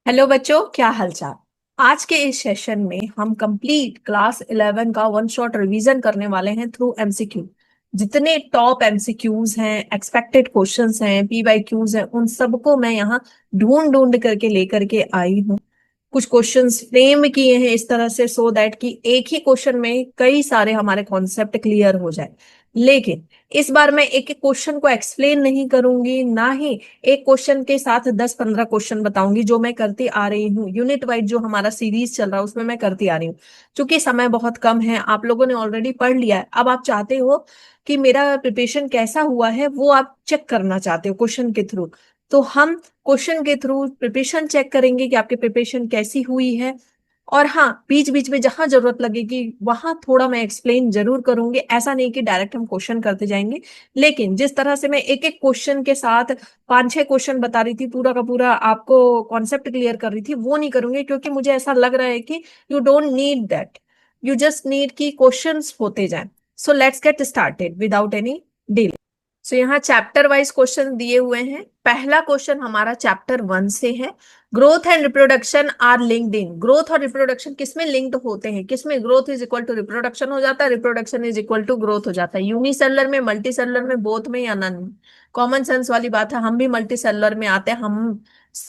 Hello बच्चों, क्या हालचाल। आज के इस सेशन में हम कंप्लीट क्लास 11 का वन शॉट रिवीजन करने वाले हैं थ्रू एमसीक्यू। जितने टॉप एमसीक्यूज हैं, एक्सपेक्टेड क्वेश्चंस हैं, पीवाईक्यूज हैं, उन सबको मैं यहाँ ढूंढ ढूंढ करके लेकर के आई हूँ। कुछ क्वेश्चंस फ्रेम किए हैं इस तरह से सो दैट कि एक ही क्वेश्चन में कई सारे हमारे कॉन्सेप्ट क्लियर हो जाए। लेकिन इस बार मैं एक एक क्वेश्चन को एक्सप्लेन नहीं करूंगी, ना ही एक क्वेश्चन के साथ 10-15 क्वेश्चन बताऊंगी, जो मैं करती आ रही हूँ यूनिट वाइज। जो हमारा सीरीज चल रहा है उसमें मैं करती आ रही हूँ। क्योंकि समय बहुत कम है, आप लोगों ने ऑलरेडी पढ़ लिया है। अब आप चाहते हो कि मेरा प्रिपरेशन कैसा हुआ है वो आप चेक करना चाहते हो क्वेश्चन के थ्रू। तो हम क्वेश्चन के थ्रू प्रिपरेशन चेक करेंगे कि आपकी प्रिपरेशन कैसी हुई है। और हाँ, बीच बीच में जहां जरूरत लगेगी वहां थोड़ा मैं एक्सप्लेन जरूर करूंगी। ऐसा नहीं कि डायरेक्ट हम क्वेश्चन करते जाएंगे। लेकिन जिस तरह से मैं एक एक क्वेश्चन के साथ 5-6 क्वेश्चन बता रही थी, पूरा का पूरा आपको कॉन्सेप्ट क्लियर कर रही थी, वो नहीं करूंगी। क्योंकि मुझे ऐसा लग रहा है कि you don't need that. You just need कि क्वेश्चंस होते जाएं। So let's get started without any delay. So यहाँ चैप्टर वाइज क्वेश्चन दिए हुए हैं। पहला क्वेश्चन हमारा चैप्टर 1 से है। Growth and reproduction are linked in. Growth और रिप्रोडक्शन किसमें लिंक्ड होते हैं? किसमें growth is equal to reproduction हो जाता है, reproduction is equal to growth हो जाता है? यूनिसेलुलर में, मल्टीसेलुलर में, बोथ में, या नन में? कॉमन सेंस वाली बात है, हम भी मल्टीसेलुलर में आते हैं। हम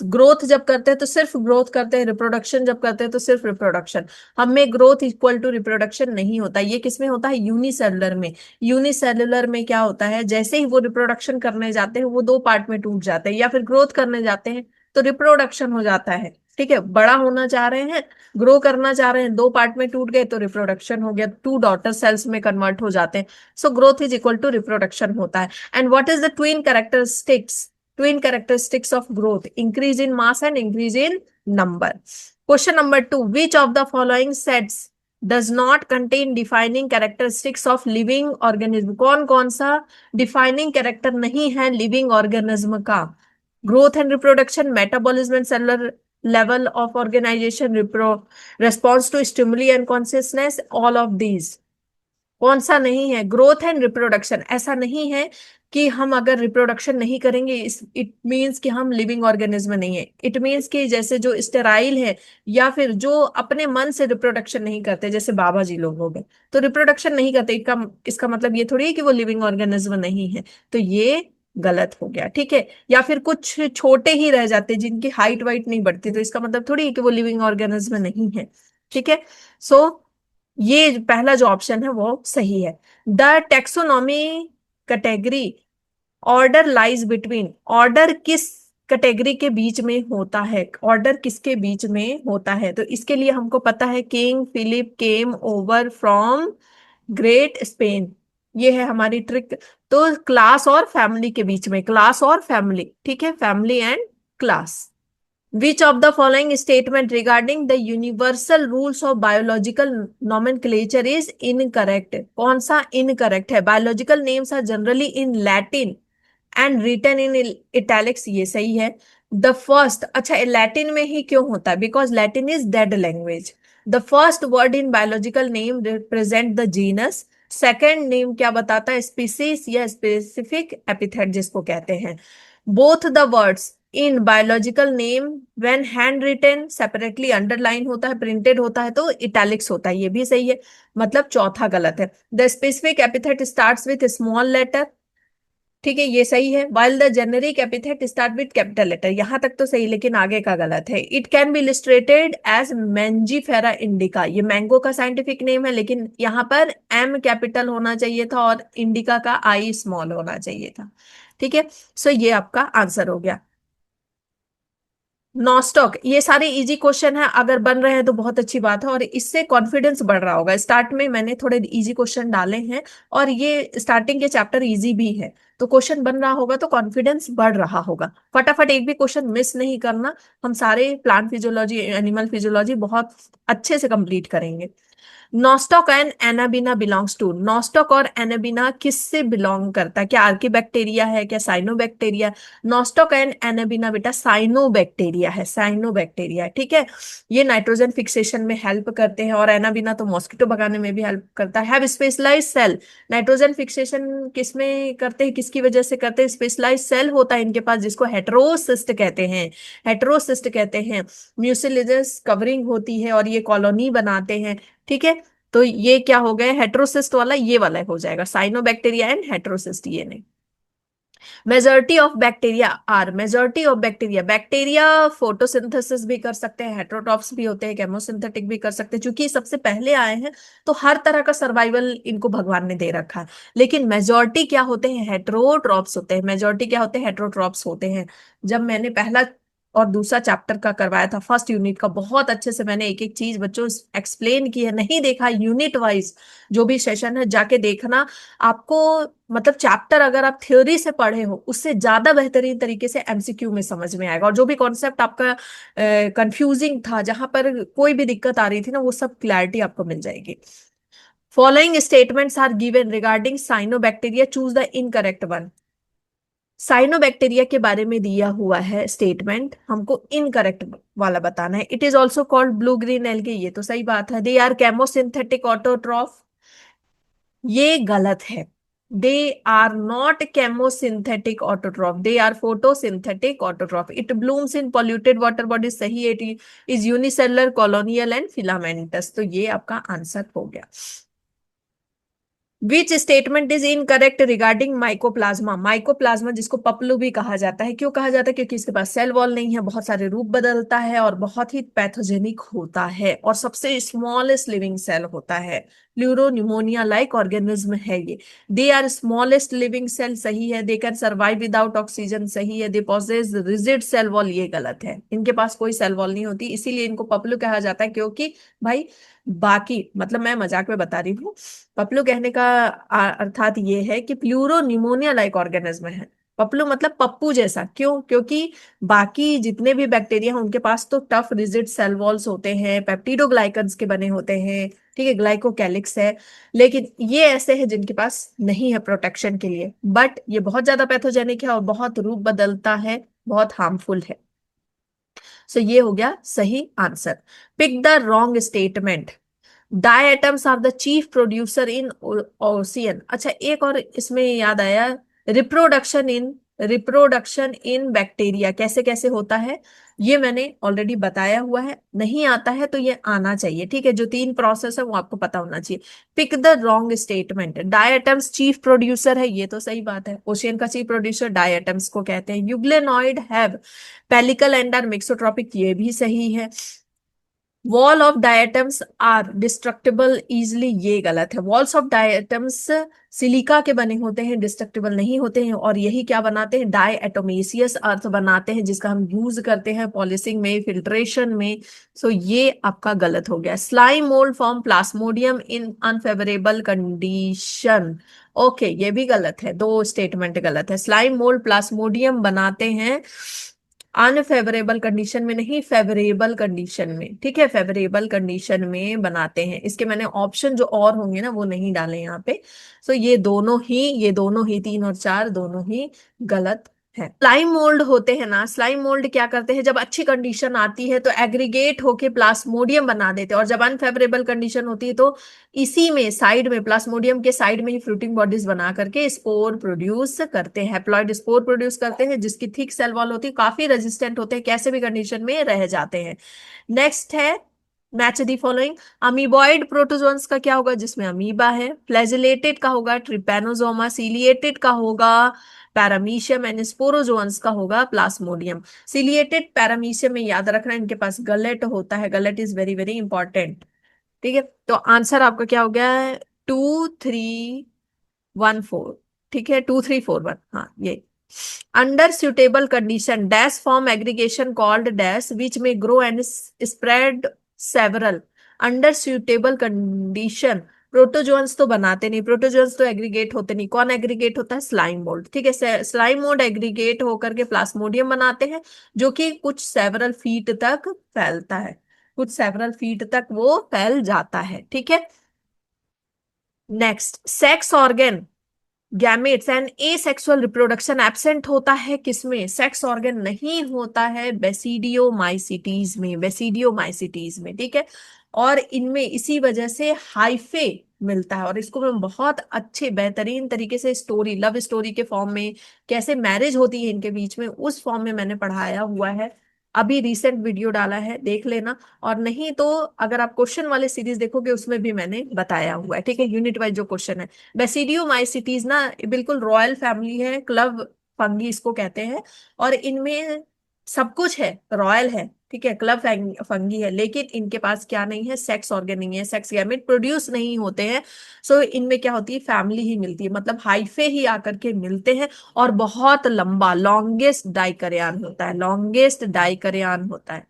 ग्रोथ जब करते हैं तो सिर्फ ग्रोथ करते हैं, रिप्रोडक्शन जब करते हैं तो सिर्फ रिप्रोडक्शन। हम में ग्रोथ इक्वल टू रिप्रोडक्शन नहीं होता। ये किसमें होता है? यूनिसेलुलर में। यूनिसेलुलर में क्या होता है, जैसे ही वो रिप्रोडक्शन करने जाते हैं वो दो पार्ट में टूट जाते हैं, या फिर ग्रोथ करने जाते हैं तो रिप्रोडक्शन हो जाता है। ठीक है, बड़ा होना चाह रहे हैं, ग्रो करना चाह रहे हैं, दो पार्ट में टूट गए तो रिप्रोडक्शन हो गया, टू डॉटर सेल्स में कन्वर्ट हो जाते हैं। So growth is equal to reproduction होता है। And what is the twin characteristics? Twin characteristics of growth: increase in mass and increase in number. Question number 2, which of the following sets does not contain defining characteristics of living organism? कौन कौन सा defining character नहीं है living organism का? Growth and reproduction, metabolism and cellular level of organisation, response to stimuli and consciousness, all of these। कौन सा नहीं है? Growth and reproduction. ऐसा नहीं है कि हम अगर रिप्रोडक्शन नहीं करेंगे इट मीन्स कि हम लिविंग ऑर्गेनिज्म नहीं है। इट मीन्स कि जैसे जो स्टेराइल है या फिर जो अपने मन से रिप्रोडक्शन नहीं करते, जैसे बाबा जी लोग हो गए तो रिप्रोडक्शन नहीं करते, इसका मतलब ये थोड़ी है कि वो लिविंग ऑर्गेनिज्म नहीं है। तो ये गलत हो गया, ठीक है। या फिर कुछ छोटे ही रह जाते जिनकी हाइट वाइट नहीं बढ़ती, तो इसका मतलब थोड़ी है कि वो लिविंग ऑर्गेनिज्म नहीं है। ठीक है। सो ये पहला जो ऑप्शन है वो सही है। The taxonomy category order lies between. Order किस कैटेगरी के बीच में होता है? ऑर्डर किसके बीच में होता है? तो इसके लिए हमको पता है, King Philip came over from great Spain. ये है हमारी ट्रिक। तो क्लास और फैमिली के बीच में, क्लास और फैमिली, ठीक है, family and class. Which of the following statement regarding the universal rules of biological nomenclature is incorrect? कौन सा incorrect है? Biological names are generally in Latin and written in italics, ये सही है। The first, अच्छा Latin में ही क्यों होता है? Because Latin is dead language. The first word in biological name represent the genus. Second name क्या बताता है? Species या specific epithet जिसको कहते हैं। Both the words in biological name when hand retain separately underline होता है, प्रिंटेड होता है तो इटैलिक्स होता है, ये भी सही है। मतलब चौथा गलत है। The specific epithet starts with small letter, ठीक है, ये सही है। While the generic epithet start with capital letter, यहां तक तो सही, लेकिन आगे का गलत है। It can be illustrated as Mangifera indica, ये मैंगो का साइंटिफिक नेम है, लेकिन यहाँ पर एम कैपिटल होना चाहिए था और इंडिका का आई स्मॉल होना चाहिए था। ठीक है। सो ये आपका आंसर हो गया। नॉस्टॉक, ये सारे इजी क्वेश्चन है, अगर बन रहे हैं तो बहुत अच्छी बात है और इससे कॉन्फिडेंस बढ़ रहा होगा। स्टार्ट में मैंने थोड़े इजी क्वेश्चन डाले हैं और ये स्टार्टिंग के चैप्टर इजी भी है, तो क्वेश्चन बन रहा होगा तो कॉन्फिडेंस बढ़ रहा होगा। फटाफट एक भी क्वेश्चन मिस नहीं करना। हम सारे प्लांट फिजियोलॉजी, एनिमल फिजियोलॉजी बहुत अच्छे से कंप्लीट करेंगे। Nostoc and Anabaena belongs to, Nostoc और एनाबिना किससे बिलोंग करता है? क्या आर्कीबैक्टीरिया है, क्या साइनोबैक्टीरिया? नॉस्टॉक एंड एनाबिना बेटा साइनोबैक्टीरिया है, साइनोबैक्टीरिया है, ठीक है। ये नाइट्रोजन फिक्सेशन में हेल्प करते हैं, और एनाबिना तो मॉस्किटो भगाने में भी हेल्प करता है। Have specialised cell, nitrogen fixation किस में करते हैं, किसकी वजह से करते हैं? स्पेशलाइज्ड सेल होता है इनके पास, जिसको हेटेरोसिस्ट कहते हैं, हेटेरोसिस्ट कहते हैं। म्यूसिलेजस कवरिंग होती है और ये कॉलोनी बनाते हैं, ठीक है। तो ये क्या हो गया, हेटेरोसिस्ट वाला, ये वाला हो जाएगा साइनोबैक्टीरिया एंड हेटेरोसिस्ट, ये नहीं। Majority of bacteria are, majority of bacteria, bacteria photosynthesis भी कर सकते हैं, हेटेरोट्रॉफ्स भी होते हैं, केमोसिंथेटिक भी कर सकते हैं। क्योंकि सबसे पहले आए हैं तो हर तरह का सर्वाइवल इनको भगवान ने दे रखा है। लेकिन मेजोरिटी क्या होते हैं, हेटेरोट्रॉफ्स होते हैं, मेजोरिटी क्या होते हैं, हेटेरोट्रॉफ्स होते हैं। जब मैंने पहला और दूसरा चैप्टर का करवाया था, फर्स्ट यूनिट का, बहुत अच्छे से मैंने एक एक चीज बच्चों एक्सप्लेन की है। नहीं देखा यूनिट वाइज जो भी सेशन है, जाके देखना। आपको मतलब चैप्टर अगर आप थ्योरी से पढ़े हो, उससे ज्यादा बेहतरीन तरीके से एमसीक्यू में समझ में आएगा। और जो भी कॉन्सेप्ट आपका कंफ्यूजिंग था, जहां पर कोई भी दिक्कत आ रही थी ना, वो सब क्लैरिटी आपको मिल जाएगी। Following statements are given regarding cyanobacteria, choose the incorrect one. Cyanobacteria के बारे में दिया हुआ है स्टेटमेंट, हमको इनकरेक्ट वाला बताना है। It is also called blue green algae, ये तो सही बात है। दे आर केमोसिंथेटिक ऑटोट्रॉफ, ये गलत है। They are not chemosynthetic autotroph, they are photosynthetic autotroph. It blooms in polluted water bodies, सही है। It is unicellular colonial and filamentous, तो ये आपका आंसर हो गया। Which statement is incorrect regarding mycoplasma, mycoplasma जिसको पपलू भी कहा जाता है, क्यों कहा जाता है? क्योंकि इसके पास सेल वॉल नहीं है, बहुत सारे रूप बदलता है और बहुत ही पैथोजेनिक होता है, और सबसे स्मॉलेस्ट लिविंग सेल होता है। प्लूरोन्यूमोनिया लाइक ऑर्गेनिज्म है ये। They are smallest living cell, सही है। They can survive without oxygen, सही है। They possess rigid cell wall, ये गलत है। इनके पास कोई सेल वॉल नहीं होती, इसीलिए इनको पपलू कहा जाता है। क्योंकि भाई बाकी, मतलब मैं मजाक में बता रही हूँ, पपलू कहने का अर्थात ये है कि प्लूरो निमोनिया लाइक ऑर्गेनिज्म है। पपलू मतलब पप्पू जैसा, क्यों? क्योंकि बाकी जितने भी बैक्टीरिया हैं उनके पास तो टफ रिजिड सेल वॉल्स होते हैं, पेप्टिडोग्लाइकन्स के बने होते हैं, ठीक है, ग्लाइकोकैलिक्स है। लेकिन ये ऐसे हैं जिनके पास नहीं है प्रोटेक्शन के लिए, बट ये बहुत ज्यादा पैथोजेनिक है और बहुत रूप बदलता है, बहुत हार्मफुल है। सो ये हो गया सही answer. Pick the wrong statement. Diatoms are the chief producer in ocean. अच्छा, एक और इसमें याद आया, रिप्रोडक्शन इन बैक्टीरिया कैसे कैसे होता है, ये मैंने ऑलरेडी बताया हुआ है। नहीं आता है तो ये आना चाहिए, ठीक है। जो तीन प्रोसेस है वो आपको पता होना चाहिए। Pick the wrong statement. Diatoms chief producer है, ये तो सही बात है। ओशियन का चीफ प्रोड्यूसर डायटम्स को कहते हैं। Euglenoid have pellicle and are mixotrophic, ये भी सही है। Wall of diatoms are destructible easily, ये गलत है। वॉल्स ऑफ डायटम्स सिलिका के बने होते हैं, डिस्ट्रक्टिबल नहीं होते हैं। और यही क्या बनाते हैं, डाई एटोमेसियस अर्थ बनाते हैं, जिसका हम यूज करते हैं पॉलिशिंग में, फिल्ट्रेशन में। सो ये आपका गलत हो गया। स्लाइम मोल्ड फॉर्म प्लास्मोडियम इन अनफेवरेबल कंडीशन, ओके, ये भी गलत है। दो स्टेटमेंट गलत है। स्लाइम मोल्ड प्लास्मोडियम बनाते हैं अनफेवरेबल कंडीशन में, नहीं फेवरेबल कंडीशन में, ठीक है, फेवरेबल कंडीशन में बनाते हैं। इसके मैंने ऑप्शन जो और होंगे ना वो नहीं डाले यहाँ पे। सो ये दोनों ही 3 और 4 दोनों ही गलत है। स्लाइम मोल्ड होते हैं ना, स्लाइम मोल्ड क्या करते हैं, जब अच्छी कंडीशन आती है तो एग्रीगेट होके प्लास्मोडियम बना देते हैं, और जब अनफेवरेबल कंडीशन होती है तो इसी में साइड में, प्लास्मोडियम के साइड में ही फ्रूटिंग बॉडीज बना करके स्पोर प्रोड्यूस करते हैं, हैप्लॉइड स्पोर प्रोड्यूस करते हैं, जिसकी थिक सेल वॉल होती है, काफी रेजिस्टेंट होते हैं, कैसे भी कंडीशन में रह जाते हैं। नेक्स्ट है match the following. Amoeboid protozoans का क्या होगा, जिसमें अमीबा है। फ्लैजिलेटेड का होगा ट्रिपेनोजोमा। सीलिएटेड का होगा पैरामीशियम। एंड स्पोरोजोन्स का होगा प्लास्मोडियम। सीलिएटेड पैरामीशियम में याद रखना इनके पास गलेट होता है, gullet is very very important, ठीक है। तो आंसर आपका क्या हो गया है, 2 3 1 4, ठीक है, 2 3 4 1, हाँ ये। Under suitable condition dash form aggregation called dash which में grow and spread several. Under suitable condition protozoans तो बनाते नहीं, प्रोटोजोन्स तो एग्रीगेट होते नहीं। कौन एग्रीगेट होता है, स्लाइम मोल्ड, ठीक है। स्लाइम मोल्ड एग्रीगेट होकर के प्लास्मोडियम बनाते हैं, जो कि कुछ सेवरल फीट तक फैलता है। कुछ सेवरल फीट तक वो फैल जाता है, ठीक है। Next, sex organ, gametes and asexual reproduction absent होता है किसमें? सेक्स ऑर्गन नहीं होता है बेसिडियोमाइसिटीज में, बेसिडियोमाइसिटीज में, ठीक है। और इनमें इसी वजह से हाइफे मिलता है, और इसको मैं बहुत अच्छे बेहतरीन तरीके से स्टोरी, लव स्टोरी के फॉर्म में, कैसे मैरिज होती है इनके बीच में, उस फॉर्म में मैंने पढ़ाया हुआ है। अभी रिसेंट वीडियो डाला है, देख लेना। और नहीं तो अगर आप क्वेश्चन वाले सीरीज देखोगे उसमें भी मैंने बताया हुआ है, ठीक है, यूनिट वाइज जो क्वेश्चन है। बेसिडियोमाइसिटीज ना बिल्कुल रॉयल फैमिली है, क्लब फंगी इसको कहते हैं। और इनमें सब कुछ है, रॉयल है, ठीक है, क्लब फंगी है, लेकिन इनके पास क्या नहीं है? सेक्स ऑर्गन नहीं है, सेक्स गैमेट प्रोड्यूस नहीं होते हैं। सो इनमें क्या होती है? फैमिली ही मिलती है, मतलब हाइफे ही आकर के मिलते हैं। और बहुत लंबा, लॉन्गेस्ट डाइकरियान होता है, लॉन्गेस्ट डाइकरियान होता है,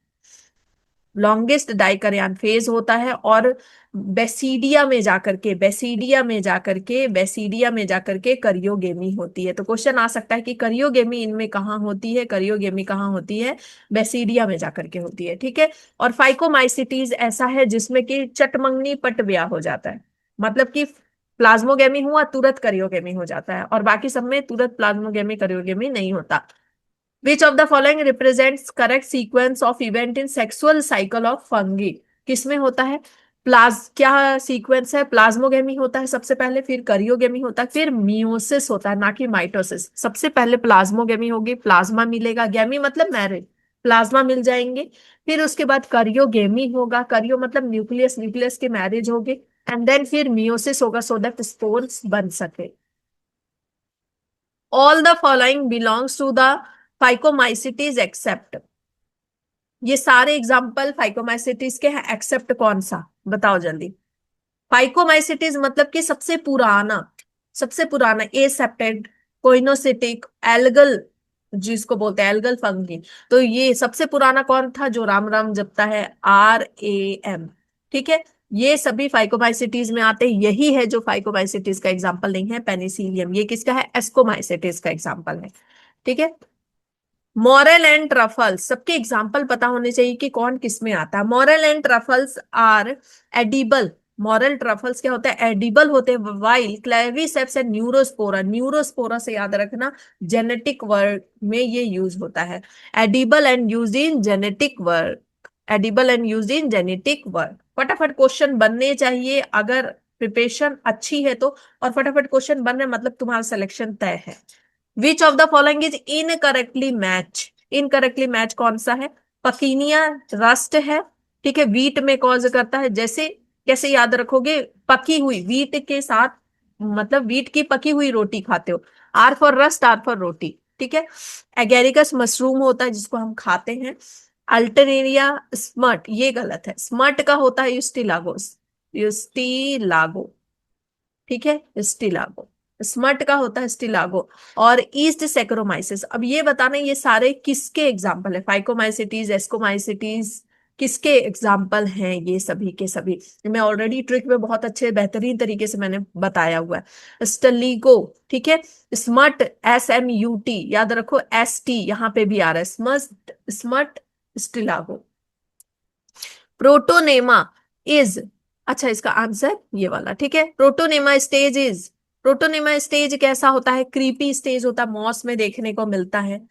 लॉन्गेस्ट डाइकरियान फेज होता है। और बेसिडिया में जाकर के, बेसिडिया में जाकर के, बेसिडिया में जाकर के करियोगेमी होती है। तो क्वेश्चन आ सकता है कि करियोगेमी इनमें कहाँ होती है? करियोगेमी कहाँ होती है? बेसिडिया में जाकर के होती है, ठीक है। और फाइकोमाइसिटीज ऐसा है जिसमें कि चटमंगनी पट ब्याह हो जाता है, मतलब कि प्लाज्मोगेमी हुआ तुरंत करियोगेमी हो जाता है, और बाकी सब में तुरंत प्लाज्मोगेमी करियोगेमी नहीं होता। Which of the following represents correct sequence of event in sexual cycle of fungi? किसमें होता है? क्या सीक्वेंस है? प्लाज्मोगेमी होता है सबसे पहले, फिर करियोगेमी होता है, फिर मियोसिस होता है, ना कि माइटोसिस। सबसे पहले प्लाज्मोगेमी होगी, प्लाज्मा मिलेगा, गेमी मतलब मैरिज, प्लाज्मा मिल जाएंगे। फिर उसके बाद करियोगेमी होगा, करियो मतलब न्यूक्लियस, न्यूक्लियस की मैरिज होगी। एंड देन फिर मियोसिस होगा, सो दैट स्पोर्स बन सके। All the following belongs to the phycomycetes except, ये सारे एग्जाम्पल फाइकोमाइसिटीज के हैं, एक्सेप्ट कौन सा? बताओ जल्दी। फाइकोमाइसिटीज मतलब कि सबसे पुराना, सबसे पुराना एसेप्टेड, कोइनोसिटिक, एल्गल, जिसको बोलते हैं एल्गल फंगी। तो ये सबसे पुराना कौन था जो राम राम जपता है? RAM, ठीक है। ये सभी फाइकोमाइसिटीज में आते हैं, यही है जो फाइकोमाइसिटीज का एग्जाम्पल नहीं है पेनिसिलियम, ये किसका है? एस्कोमाइसिटीज का एग्जाम्पल है, ठीक है। मॉरेल एंड ट्रफल्स, सबके एग्जाम्पल पता होने चाहिए कि कौन किस में आता है। Morel and truffles are edible, morel truffles क्या होता है? एडिबल होते हैं। While Claviceps and Neurospora, Neurospora से याद रखना, जेनेटिक वर्ड में ये यूज होता है। Edible and use in genetic word, edible and use in genetic word. फटाफट क्वेश्चन बनने चाहिए अगर प्रिपरेशन अच्छी है तो, और फटाफट क्वेश्चन बन रहे मतलब तुम्हारा सिलेक्शन तय है। Which of the following is incorrectly match, incorrectly match कौन सा है? पकीनिया रस्ट है, ठीक है, वीट में कॉज करता है। जैसे कैसे याद रखोगे? पकी हुई वीट के साथ, मतलब वीट की पकी हुई रोटी खाते हो, R for rust, R for roti, ठीक है। एगेरिकस मशरूम होता है जिसको हम खाते हैं। अल्टरनेरिया स्मट, ये गलत है, स्मट का होता है यूस्टिलागोस, यूस्टिलागो, ठीक है, स्टिलागो, स्मट का होता है स्टिलागो। और ईस्ट सेक्रोमाइसिस, अब ये बताना ये सारे किसके एग्जाम्पल है? फाइकोमाइसिटीज, एस्कोमाइसिटीज, किसके एग्जाम्पल हैं ये सभी के सभी? मैं ऑलरेडी ट्रिक में बहुत अच्छे बेहतरीन तरीके से मैंने बताया हुआ है। स्टलीगो, ठीक है, स्मट, SMUT, याद रखो, ST यहाँ पे भी आ रहा है, स्मट, स्मट, स्टिलागो। प्रोटोनेमा इज, अच्छा इसका आंसर ये वाला, ठीक है। Protonema stage is, protonema stage कैसा होता है? क्रीपी स्टेज होता है, मॉस में देखने को मिलता है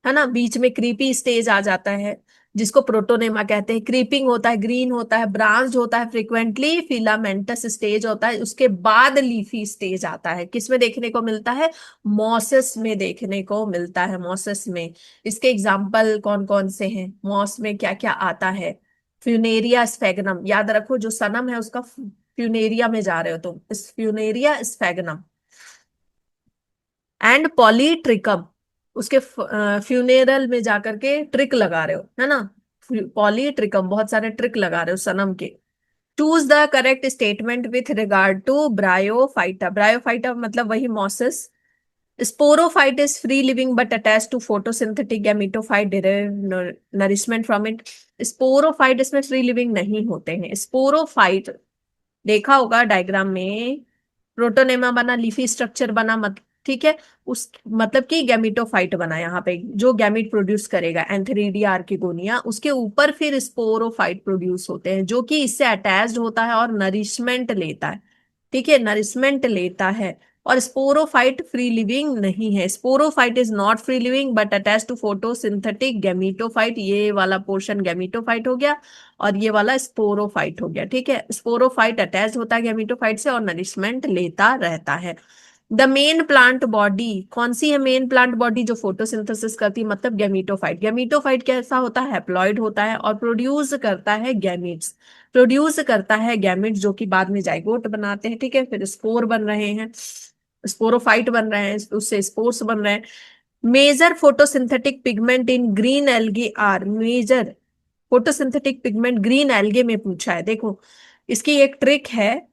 ना, बीच में क्रीपी स्टेज आ जाता है जिसको प्रोटोनेमा कहते हैं। क्रीपिंग होता है, ग्रीन होता है, ब्रांच होता है, फ्रीक्वेंटली फिलामेंटस स्टेज होता है, उसके बाद लीफी स्टेज आता है। किसमें देखने को मिलता है? मॉसेस में देखने को मिलता है, मॉसेस में। इसके एग्जाम्पल कौन कौन से हैं? मॉस में क्या क्या आता है? फ्यूनेरिया स्फेगनम, याद रखो जो सनम है उसका फ्यूनेरिया में जा रहे हो तुम, इस फ्यूनेरिया स्फेगनम। एंड पॉलीट्रिकम, उसके फ्यूनेरल में जाकर के ट्रिक लगा रहे हो, है ना, पॉलीट्रिकम, बहुत सारे ट्रिक लगा रहे हो सनम के। Choose the correct statement with regard to bryophyta, bryophyta मतलब वही mosses. Sporophyte is free living but attach to photosynthetic gametophyte derive nourishment from it. Sporophyte इसमें फ्री लिविंग नहीं होते हैं। स्पोरोफाइट देखा होगा डायग्राम में, प्रोटोनेमा बना, लीफी स्ट्रक्चर बना, ठीक है, उस मतलब कि गैमिटोफाइट बना यहाँ पे, जो गैमिट प्रोड्यूस करेगा एंथेरिडिया आर्किगोनिया, उसके ऊपर फिर स्पोरोफाइट प्रोड्यूस होते हैं जो कि इससे अटैच्ड होता है और नरिशमेंट लेता है। ठीक है, नरिशमेंट लेता है। और स्पोरोफाइट फ्री लिविंग नहीं है, sporophyte is not free living but attach to photosynthetic gametophyte, ये वाला पोर्शन गैमिटोफाइट हो गया और ये वाला स्पोरोफाइट हो गया। ठीक है, स्पोरोफाइट अटैच होता है गैमिटोफाइट से और नरिशमेंट लेता रहता है। द मेन प्लांट बॉडी, कौन सी है मेन प्लांट बॉडी जो फोटोसिंथेसिस करती है, मतलब गैमीटोफाइट। गैमीटोफाइट कैसा होता है, हैप्लॉइड होता है और प्रोड्यूस करता है गैमीट्स, प्रोड्यूस करता है गैमीट्स जो कि बाद में जाइगोट बनाते हैं। ठीक है, फिर स्पोर बन रहे हैं, स्पोरोफाइट बन रहे हैं, उससे स्पोर्स बन रहे हैं। Major photosynthetic pigment in green algae are, major photosynthetic pigment green algae में पूछा है, देखो इसकी एक ट्रिक है,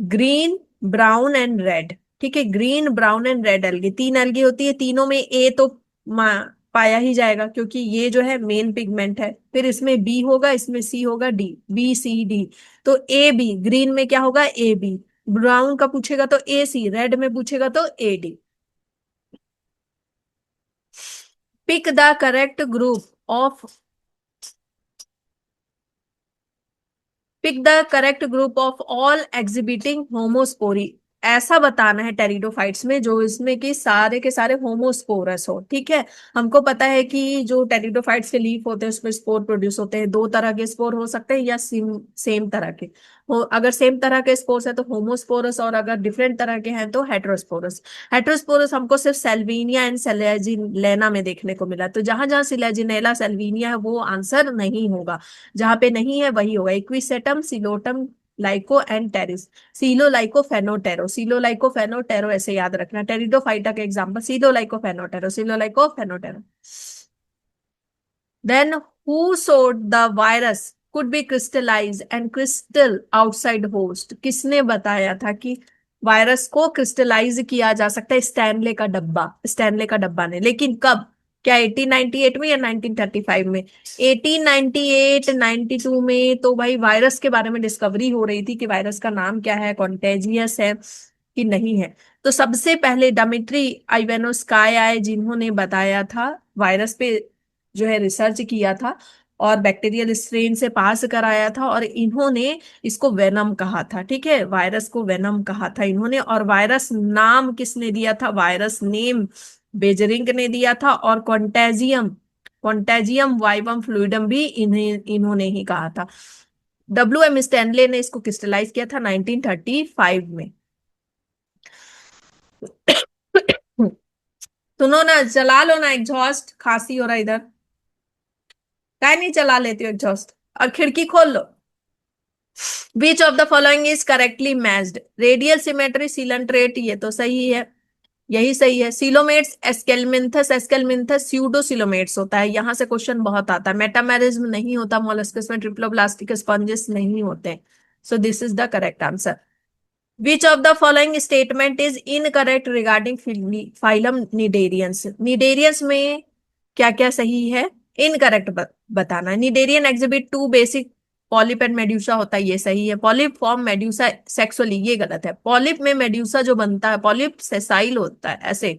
ग्रीन ब्राउन एंड रेड। ठीक है, green brown and red algae, तीन एल्गे होती है, तीनों में ए तो पाया ही जाएगा क्योंकि ये जो है मेन पिगमेंट है, फिर इसमें बी होगा, इसमें सी होगा, डी, बी सी डी, तो ए बी, ग्रीन में क्या होगा ए बी, ब्राउन का पूछेगा तो ए सी, रेड में पूछेगा तो A D. Pick the correct group of, pick the correct group of all exhibiting homospory, ऐसा बताना है टेरिडोफाइट्स में जो इसमें कि सारे के सारे होमोस्पोरस हो। ठीक है, हमको पता है कि जो टेरिडोफाइट्स के लीफ होते हैं उसमें स्पोर प्रोड्यूस होते हैं, दो तरह के स्पोर हो सकते हैं या सेम तरह के हो, अगर सेम तरह के स्पोर्स है तो होमोस्पोरस और अगर डिफरेंट तरह के हैं तो हेट्रोस्पोरस। हेट्रोस्पोरस हमको सिर्फ सेल्विनिया एंड सेलेजिनेला में देखने को मिला, तो जहां जहां सिलेजिनेला सेल्विनिया है वो आंसर नहीं होगा, जहां पे नहीं है वही होगा। Equisetum, psilotum, lyco and pteris, psilo lyco phenotero, psilo lyco phenotero ऐसे याद रखना, टेरिडोफाइटा के example psilo lyco phenotero, psilo lyco phenotero. Then who showed the virus could be crystallize and crystal outside host, किसने बताया था कि virus को crystallise किया जा सकता है, स्टैनले का डब्बा, स्टैनले का डब्बा ने, लेकिन कब, क्या 1898 में या 1935 में? 1898 92 में तो भाई वायरस के बारे में डिस्कवरी हो रही थी कि वायरस का नाम क्या है, कॉन्टेजियस है कि नहीं है। तो सबसे पहले डमिट्री आइवेनोस्काई जिन्होंने बताया था, वायरस पे जो है रिसर्च किया था और बैक्टीरियल स्ट्रेन से पास कराया था, और इन्होंने इसको वेनम कहा था। ठीक है, वायरस को वेनम कहा था इन्होंने, और वायरस नाम किसने दिया था, वायरस नेम बेजरिंग ने दिया था, और कॉन्टेजियम, कॉन्टेजियम वाइवम फ्लूइडम भी इन्होंने ही कहा था। डब्ल्यू एम स्टैनले ने इसको क्रिस्टलाइज किया था 1935 में। सुनो ना, चला लो ना एग्जॉस्ट, खांसी हो रहा है इधर, काय नहीं चला लेती हो एग्जॉस्ट, और खिड़की खोल लो। Which of the following is correctly matched, radial symmetry coelenterate, ये तो सही है, यही सही है। सिलोमेट्स एस्केलमिंथस, एस्केलमिंथस स्यूडोसिलोमेट्स होता है, यहां से क्वेश्चन बहुत आता है। मेटामेरिज्म नहीं होता मोलस्कस में, ट्रिप्लोब्लास्टिक स्पंजेस नहीं होते, so this is the correct answer. Which of the following statement is incorrect regarding phylum cnidarians, cnidarians में क्या क्या सही है, इनकरेक्ट बताना है। Cnidarian exhibit two basic polyp and medusa होता है, ये सही है। पॉलिप फॉर्म मेड्यूसा सेक्सुअली, ये गलत है। पॉलिप में मेड्यूसा जो बनता है, पॉलिप सेसाइल होता है, ऐसे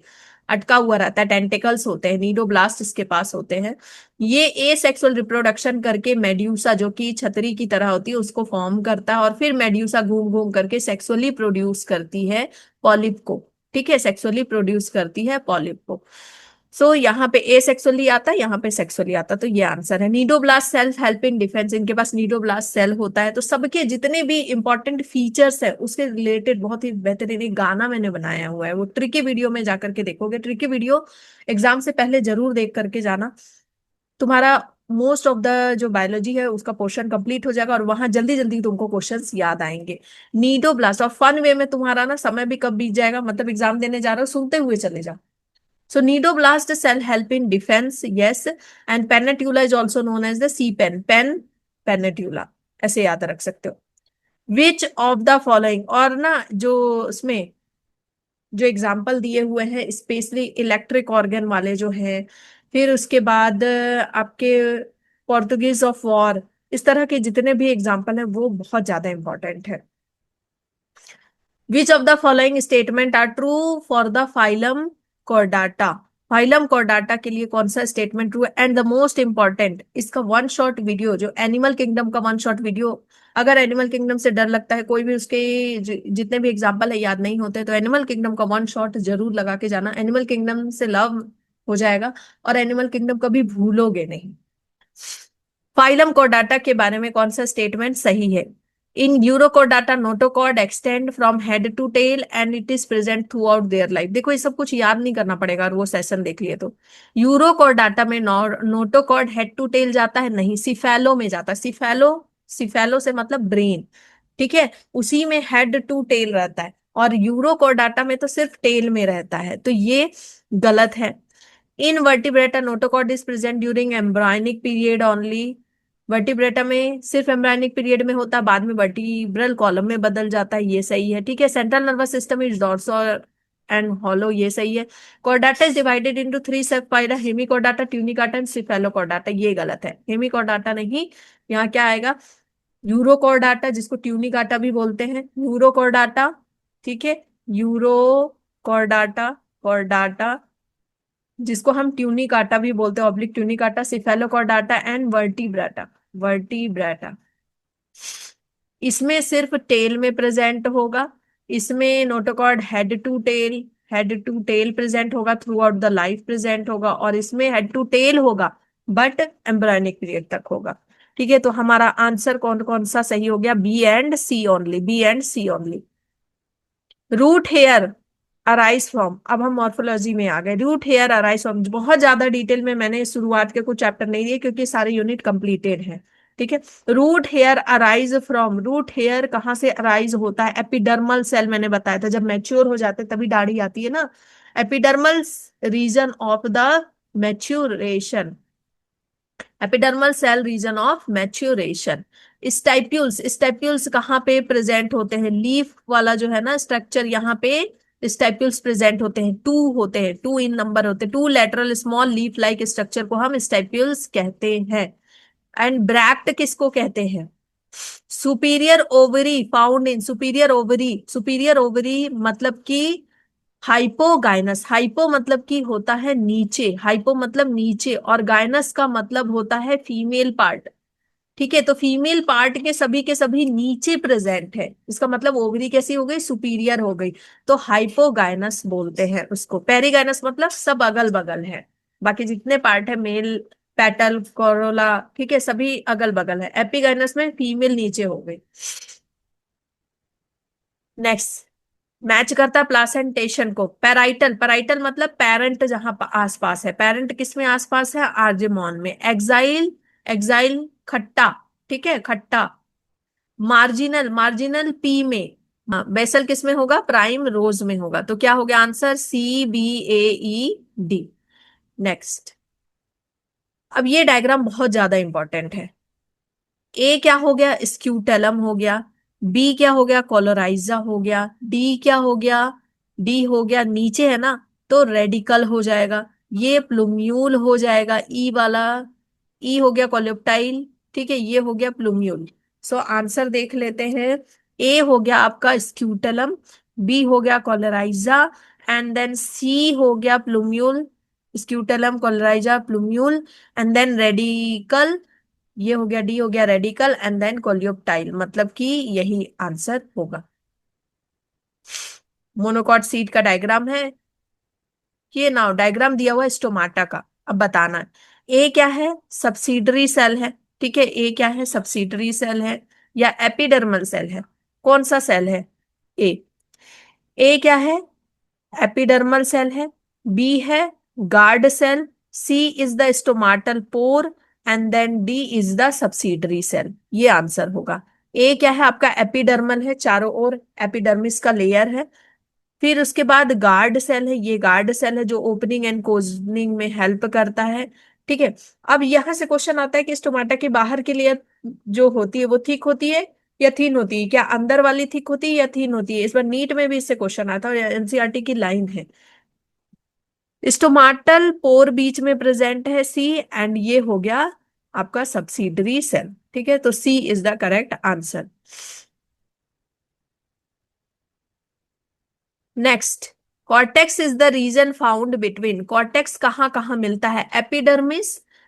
अटका हुआ रहता है, टेंटिकल्स होते हैं, नीडोब्लास्ट इसके पास होते हैं। ये ए सेक्सुअल रिप्रोडक्शन करके मेड्यूसा जो कि छतरी की तरह होती है उसको फॉर्म करता है, और फिर मेड्यूसा घूम घूम करके सेक्सुअली प्रोड्यूस करती है पॉलिप को। ठीक है, सेक्सुअली प्रोड्यूस करती है पॉलिप को। सो यहाँ पे ए सेक्सुअली आता है, यहाँ पे सेक्सुअली आता है, तो ये आंसर है। नीडोब्लास्ट सेल्फ हेल्पिंग डिफेंस, इनके पास नीडोब्लास्ट सेल होता है, तो सबके जितने भी इंपॉर्टेंट फीचर्स है उसके रिलेटेड बहुत ही बेहतरीन एक गाना मैंने बनाया हुआ है, वो ट्रिकी वीडियो में जाकर के देखोगे, ट्रिकी वीडियो एग्जाम से पहले जरूर देख करके जाना, तुम्हारा मोस्ट ऑफ द जो बायोलॉजी है उसका पोर्शन कंप्लीट हो जाएगा और वहां जल्दी जल्दी तुमको क्वेश्चंस याद आएंगे। नीडोब्लास्ट और फन वे में तुम्हारा ना समय भी कब बीत जाएगा, मतलब एग्जाम देने जा रहे हो सुनते हुए चले जाओ। So nidoblast cell help in defense, yes, and pennatula is also known as the C pen, pen pennatula, ऐसे याद रख सकते हो। Which of the following, और ना जो उसमें जो एग्जाम्पल दिए हुए हैं स्पेशली इलेक्ट्रिक ऑर्गन वाले जो हैं, फिर उसके बाद आपके पोर्टुगीज ऑफ वॉर, इस तरह के जितने भी एग्जाम्पल हैं वो बहुत ज्यादा इंपॉर्टेंट है। Which of the following statement are true for the phylum chordata? Phylum chordata के लिए कौन सा स्टेटमेंट ट्रू है? एंड द मोस्ट इंपॉर्टेंट, इसका वन शॉट वीडियो, जो एनिमल किंगडम का वन शॉट वीडियो, अगर एनिमल किंगडम से डर लगता है, कोई भी उसके जितने भी एग्जाम्पल है याद नहीं होते, तो एनिमल किंगडम का वन शॉट जरूर लगा के जाना। एनिमल किंगडम से लव हो जाएगा और एनिमल किंगडम कभी भूलोगे नहीं। फाइलम कोर्डाटा के बारे में कौन सा स्टेटमेंट सही है? In urochordata notochord extend from head to tail and it is present throughout their life. देखो ये सब कुछ याद नहीं करना पड़ेगा और वो सेशन देख लिए तो। यूरोकोर्डाटा में नोटोकॉर्ड हेड टू टेल जाता है नहीं, सिफेलो में जाता है। सिफेलो, सिफेलो से मतलब ब्रेन, ठीक है, उसी में हेड टू टेल रहता है, और यूरोकोर्डाटा में तो सिर्फ टेल में रहता है, तो ये गलत है। In vertebrata notochord is present during embryonic period only. Vertebrata में सिर्फ एम्ब्रायनिक पीरियड में होता है, बाद में वर्टिब्रल कॉलम में बदल जाता है, ये सही है, ठीक है। Central nervous system is dorsal and hollow, ये सही है। Chordata is divided into three सब पाइरा, हेमिकॉर्डाटा, ट्यूनिकाटा एंड सिफेलोकॉर्डाटा, ये गलत है। हेमिकॉर्डाटा नहीं, यहाँ क्या आएगा? यूरोकॉर्डाटा, जिसको ट्यूनिकाटा भी बोलते हैं, यूरोकॉर्डाटा, ठीक है, यूरोकॉर्डाटा, कॉर्डाटा, जिसको हम ट्यूनिकाटा भी बोलते हैं, oblique tunicata, cephalochordata and vertebrata, vertebrata. इसमें सिर्फ टेल में प्रेजेंट होगा, इसमें notochord head to tail, head to tail present होगा, throughout the life present होगा, और इसमें हेड टू टेल होगा बट एम्ब्रायनिक पीरियड तक होगा, ठीक है। तो हमारा आंसर कौन कौन सा सही हो गया? B and C only, B and C only. Root hair arise from, अब हम मॉर्फोलॉजी में आ गए। रूट हेयर अराइज फ्रॉम, बहुत ज्यादा डिटेल में मैंने शुरुआत के कुछ चैप्टर नहीं दिए क्योंकि सारे यूनिट कंप्लीटेड हैं, ठीक है। Root hair arise from, root hair कहाँ से अराइज होता है? एपिडर्मल सेल, मैंने बताया था, जब मैच्योर हो जाते तभी दाढ़ी आती है ना। Epidermal region of the maturation, epidermal cell region of maturation. Stipules, stipules कहाँ पे प्रेजेंट होते हैं? लीफ वाला जो है ना स्ट्रक्चर, यहाँ पे स्टाइप्यूल्स प्रेजेंट होते हैं, टू होते हैं, टू इन नंबर होते हैं, two lateral small leaf like structure को हम स्टाइप्यूल्स कहते हैं। एंड ब्रैक्ट किसको कहते हैं? Superior ovary found in, superior ovary, superior ovary मतलब कि हाइपोगाइनस, हाइपो मतलब कि होता है नीचे, हाइपो मतलब नीचे, और गाइनस का मतलब होता है फीमेल पार्ट, ठीक है। तो फीमेल पार्ट के सभी नीचे प्रेजेंट है, इसका मतलब ओवरी कैसी हो गई? सुपीरियर हो गई, तो हाइपोगाइनस बोलते हैं उसको। पेरिगाइनस मतलब सब अगल बगल है, बाकी जितने पार्ट है, मेल, पेटल, कोरोला, ठीक है, सभी अगल बगल है। एपिगाइनस में फीमेल नीचे हो गई। नेक्स्ट, मैच करता प्लासेंटेशन को। पैराइटल, पैराइटल मतलब पेरेंट जहां आसपास है, पेरेंट किस में आसपास है? आर्जेमॉन में। एक्साइल, एक्साइल खट्टा, ठीक है, खट्टा। मार्जिनल, मार्जिनल पी में। बेसल किस में होगा? प्राइम रोज में होगा। तो क्या हो गया आंसर? सी, बी, ए, ई, डी। नेक्स्ट, अब ये डायग्राम बहुत ज्यादा इंपॉर्टेंट है। ए क्या हो गया? स्क्यूटेलम हो गया। बी क्या हो गया? कोलोराइजा हो गया। डी क्या हो गया? डी हो गया नीचे है ना, तो रेडिकल हो जाएगा। ये प्लूम्यूल हो जाएगा, ई वाला, ई हो गया कोलेप्टाइल, ठीक है, ये हो गया प्लूम्यूल। सो आंसर देख लेते हैं। ए हो गया आपका स्क्यूटेलम, बी हो गया कोलोराइजा, एंड देन सी हो गया plumule, scutellum, coleorhiza, plumule, and then radicle, ये हो गया, डी हो गया रेडिकल, एंड देन कोलियोप्टाइल, मतलब कि यही आंसर होगा। मोनोकॉट सीट का डायग्राम है ये ना, डायग्राम दिया हुआ है स्टोमाटा का। अब बताना है ए क्या है? सब्सिडरी सेल है, ठीक है, ए क्या है? सब्सिडरी सेल है या एपिडर्मल सेल है? कौन सा सेल है? ए, ए क्या है? एपिडर्मल सेल है। बी है guard cell, C is the stomatal pore, and then D is the subsidiary cell, ये आंसर होगा। ए क्या है आपका? एपिडर्मल है, चारों ओर एपिडर्मिस का लेयर है। फिर उसके बाद गार्ड सेल है, ये गार्ड सेल है जो ओपनिंग एंड क्लोजनिंग में हेल्प करता है, ठीक है। अब यहां से क्वेश्चन आता है कि स्टोमाटा की बाहर की लेयर जो होती है वो थिक होती है या थीन होती है? क्या अंदर वाली थिक होती है या थीन होती है? इस बार नीट में भी इससे क्वेश्चन आता है, एनसीईआरटी की लाइन है। स्टोमाटल पोर बीच में प्रेजेंट है, सी, एंड ये हो गया आपका सब्सिडरी सेल, ठीक है। तो C is the correct answer. Next, cortex is the region found between, cortex कहाँ कहाँ मिलता है? एपिडर्मिस,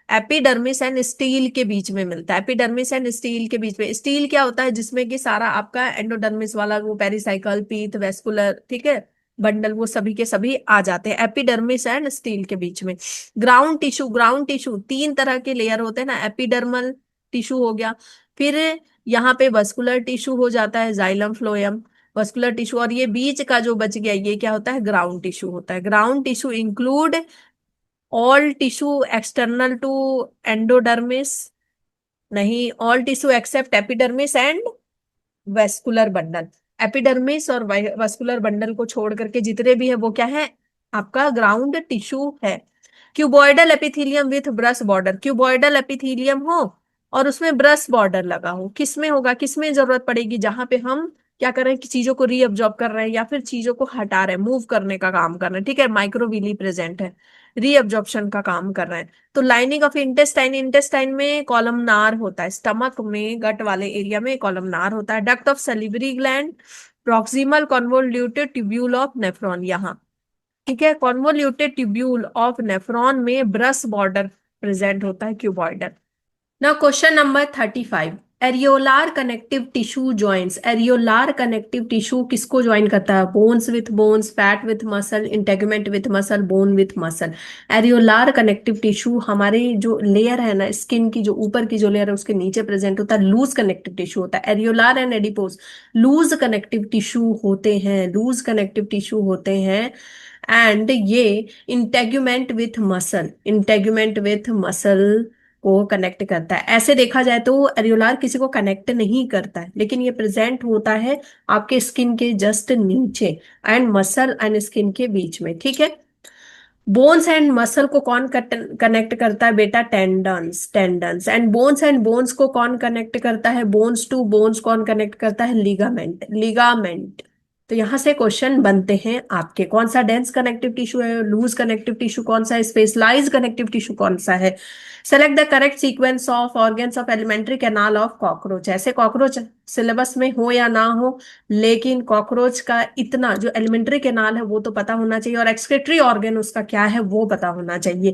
एपिडर्मिस एंड स्टील के बीच में मिलता है। एपिडर्मिस एंड स्टील के बीच में, स्टील क्या होता है? जिसमें कि सारा आपका एंडोडर्मिस वाला वो पेरिसाइकल, पीथ, वेस्कुलर, ठीक है, बंडल, वो सभी के सभी आ जाते हैं एपिडर्मिस एंड स्टील के बीच में। ग्राउंड टिश्यू, ग्राउंड टिश्यू तीन तरह के लेयर होते हैं ना, एपिडर्मल टिश्यू हो गया, फिर यहाँ पे वस्कुलर टिश्यू हो जाता है, जाइलम फ्लोएम, वस्कुलर टिश्यू, और ये बीच का जो बच गया ये क्या होता है? ग्राउंड टिश्यू होता है। Ground tissue include all tissue external to endodermis, नहीं, all tissue except epidermis and vascular bundle. Epidermis और वेस्कुलर बंडल को छोड़ करके जितने भी है वो क्या है? आपका ग्राउंड टिश्यू है। Cuboidal epithelium with brush border, cuboidal epithelium हो और उसमें ब्रश बॉर्डर लगा हो, किसमें होगा? किसमें जरूरत पड़ेगी? जहां पे हम क्या कर रहे हैं कि चीजों को रीअब्जॉर्ब कर रहे हैं या फिर चीजों को हटा रहे हैं, मूव करने का काम कर रहे हैं, ठीक है, माइक्रोविली प्रेजेंट है, रीअब्जॉर्प्शन का काम कर रहे हैं। तो लाइनिंग ऑफ इंटेस्टाइन, इंटेस्टाइन में कॉलमनार होता है, स्टमक में गट वाले एरिया में कॉलमनार होता है। Duct of salivary gland, proximal convoluted tubule of nephron, यहाँ, ठीक है, कॉन्वोल्यूटेड ट्यूब्यूल ऑफ नेफ्रॉन में ब्रश बॉर्डर प्रेजेंट होता है, cuboidal. Now question number 35, areolar connective tissue joints, areolar connective tissue किसको ज्वाइन करता है? Bones with bones, fat with muscle, integument with muscle, bone with muscle. Areolar connective tissue हमारे जो layer है ना, skin की जो ऊपर की जो लेयर है उसके नीचे प्रेजेंट होता है, लूज कनेक्टिव टिश्यू होता है। Areolar and adipose loose connective tissue होते हैं, लूज कनेक्टिव टिश्यू होते हैं। एंड ये integument with muscle, integument with muscle को कनेक्ट करता है। ऐसे देखा जाए तो एरियोलार किसी को कनेक्ट नहीं करता है, लेकिन ये प्रेजेंट होता है आपके स्किन के जस्ट नीचे एंड मसल एंड स्किन के बीच में, ठीक है। बोन्स एंड मसल को कौन कनेक्ट करता है बेटा? Tendons, tendons. And bones and bones को कौन कनेक्ट करता है? बोन्स टू बोन्स कौन कनेक्ट करता है? Ligament, ligament. तो यहां से क्वेश्चन बनते हैं आपके, कौन सा डेंस कनेक्टिव टिश्यू है, लूज कनेक्टिव टिश्यू कौन सा है, स्पेशलाइज कनेक्टिव टिश्यू कौन सा है। Select the correct sequence of organs of alimentary canal of cockroach. ऐसे कॉकरोच सिलेबस में हो या ना हो, लेकिन कॉकरोच का इतना जो एलिमेंट्री कैनाल है वो तो पता होना चाहिए, और एक्सक्रीटरी ऑर्गन उसका क्या है वो पता होना चाहिए,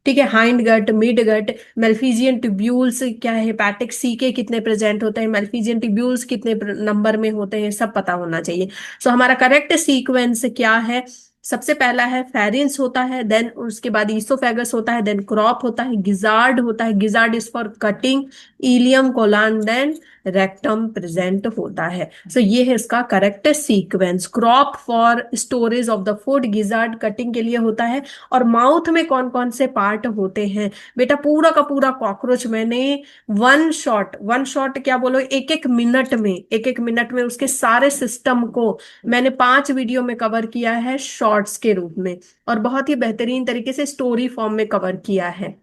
ठीक है। Hind gut, mid gut, malpighian tubules क्या है, हेपेटिक सी के कितने प्रेजेंट होते हैं, मेल्फिजियन ट्यूब्यूल्स कितने नंबर में होते हैं, सब पता होना चाहिए। सो हमारा करेक्ट सीक्वेंस क्या है? सबसे पहला है फेरिंस होता है, देन उसके बाद ईसोफेगस होता है, देन क्रॉप होता है, गिजार्ड होता है, gizzard is for cutting, ileum colon, then rectum present होता है। सो ये है इसका correct sequence. Crop for storage of the food, gizzard cutting के लिए होता है। और माउथ में कौन कौन से पार्ट होते हैं बेटा? पूरा का पूरा कॉकरोच मैंने वन शॉट, वन शॉट क्या बोलो, एक एक मिनट में, एक एक मिनट में उसके सारे सिस्टम को मैंने 5 वीडियो में कवर किया है शॉर्ट्स के रूप में, और बहुत ही बेहतरीन तरीके से स्टोरी फॉर्म में कवर किया है।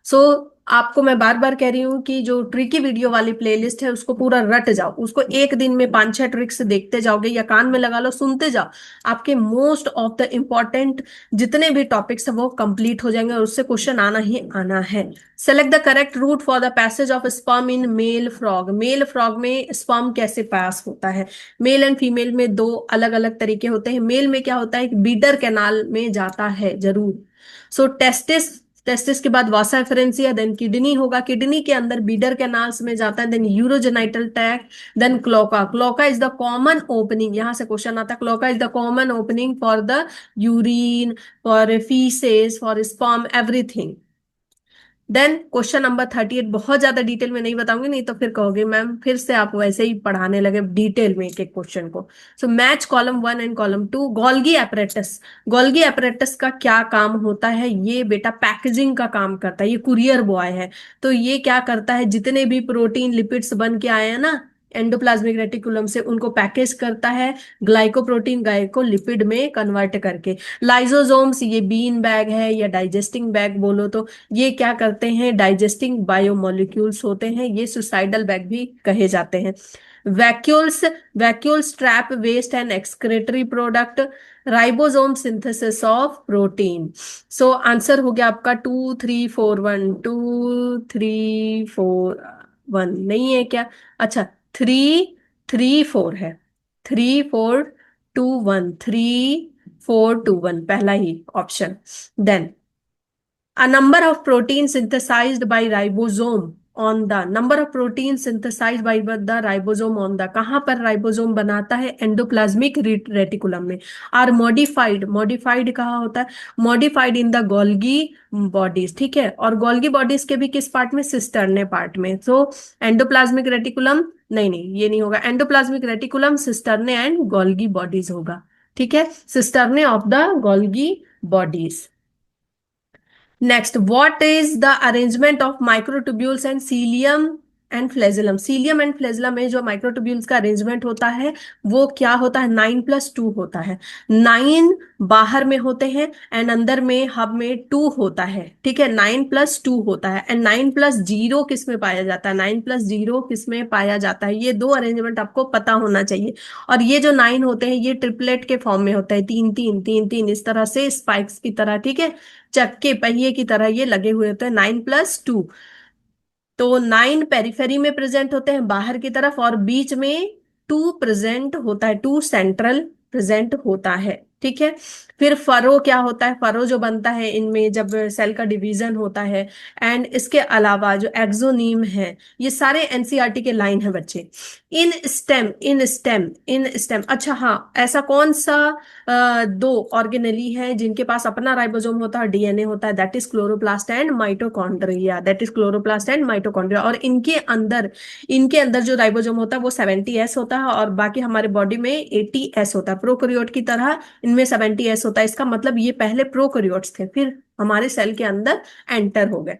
सो आपको मैं बार बार कह रही हूँ कि जो ट्रिकी वीडियो वाली प्लेलिस्ट है उसको पूरा रट जाओ, उसको एक दिन में 5-6 ट्रिक्स देखते जाओगे या कान में लगा लो सुनते जाओ, आपके मोस्ट ऑफ द इम्पॉर्टेंट जितने भी टॉपिक्स है वो कंप्लीट हो जाएंगे और उससे क्वेश्चन आना ही आना है। Select the correct route for the passage of sperm in male frog, male frog में स्पर्म कैसे पास होता है? मेल एंड फीमेल में दो अलग अलग तरीके होते हैं। मेल में क्या होता है, एक बीडर कैनाल में जाता है जरूर। सो टेस्टिस, टेस्टिस के बाद वासा एफरेंसिया, देन किडनी होगा, किडनी के अंदर बीडर कैनाल्स में जाता है, then urogenital tract, then cloaca, cloaca is the common opening, यहां से क्वेश्चन आता है, cloaca is the common opening for the urine, for faeces, for sperm, everything. Then question number 38, बहुत ज्यादा डिटेल में नहीं बताऊंगी, नहीं तो फिर कहोगे मैम फिर से आप वैसे ही पढ़ाने लगे डिटेल में एक एक क्वेश्चन को। So match column 1 and column 2। Golgi apparatus, Golgi apparatus का क्या काम होता है? ये बेटा पैकेजिंग का काम करता है, ये कुरियर बॉय है। तो ये क्या करता है, जितने भी प्रोटीन लिपिड्स बन के आए हैं ना एंडोप्लाज्मिक रेटिकुलम से, उनको पैकेज करता है ग्लाइकोप्रोटीन ग्लाइकोलिपिड में कन्वर्ट करके। लाइजोसोम्स, ये बीन बैग है या डाइजेस्टिंग बैग बोलो तो, ये क्या करते हैं, डाइजेस्टिंग बायोमोलिक्यूल्स होते हैं, ये सुसाइडल बैग भी कहे जाते हैं। Vacuoles, vacuoles trap waste and excretory product, ribosome synthesis of protein. So answer हो गया आपका 2 3 4 1, 2 3 4 1 नहीं है क्या? अच्छा, 3 3 4 है, 3 4 2 1 3 4 2 1, पहला ही option. Then a number of proteins synthesized by ribosome on the number of proteins synthesized by the ribosome on the, कहाँ पर राइबोसोम बनाता है, एंडोप्लाज्मिक रेटिकुलम में। आर मॉडिफाइड, मॉडिफाइड कहाँ होता है, modified in the Golgi bodies, ठीक है। और गोल्गी बॉडीज के भी किस पार्ट में, सिस्टर्ने पार्ट में। तो एंडोप्लाज्मिक रेटिकुलम, नहीं नहीं ये नहीं होगा, endoplasmic reticulum, cisternae and Golgi bodies होगा, ठीक है, cisternae of the Golgi bodies. Next, what is the arrangement of microtubules and cilium and flagellum, cilium and flagellum में जो माइक्रोट्यूब्यूल्स का अरेंजमेंट होता है वो क्या होता है, 9+2 होता है। 9 बाहर में होते हैं एंड अंदर में हब में 2 होता है, ठीक है, 9+2 होता है। एंड 9+0 किस में पाया जाता है, 9+0 किस में पाया जाता है, ये दो अरेंजमेंट आपको पता होना चाहिए। और ये जो 9 होते हैं ये ट्रिपलेट के फॉर्म में होता है, 3 3 3 3 इस तरह से स्पाइक्स की तरह, ठीक है, चक्के पहिए की तरह ये लगे हुए होते हैं, 9+2। तो 9 पेरिफेरी में प्रेजेंट होते हैं बाहर की तरफ, और बीच में 2 प्रेजेंट होता है, 2 सेंट्रल प्रेजेंट होता है, ठीक है। फिर फरो क्या होता है, फरो जो बनता है इनमें जब सेल का डिवीजन होता है। एंड इसके अलावा जो एक्सोनीम है, ये सारे एनसीईआरटी के लाइन है बच्चे। इन स्टेम, इन स्टेम, इन स्टेम, अच्छा हाँ, ऐसा कौन सा दो ऑर्गेनेली हैं जिनके पास अपना राइबोसोम होता है, डीएनए होता है, that is chloroplast and mitochondria, that is chloroplast and mitochondria. और इनके अंदर जो राइबोसोम होता है वो 70S होता है, और बाकी हमारे बॉडी में 80S होता है। प्रोकैरियोट की तरह इनमें 70S होता है, इसका मतलब ये पहले प्रोकैरियोट्स थे, फिर हमारे सेल के अंदर एंटर हो गए।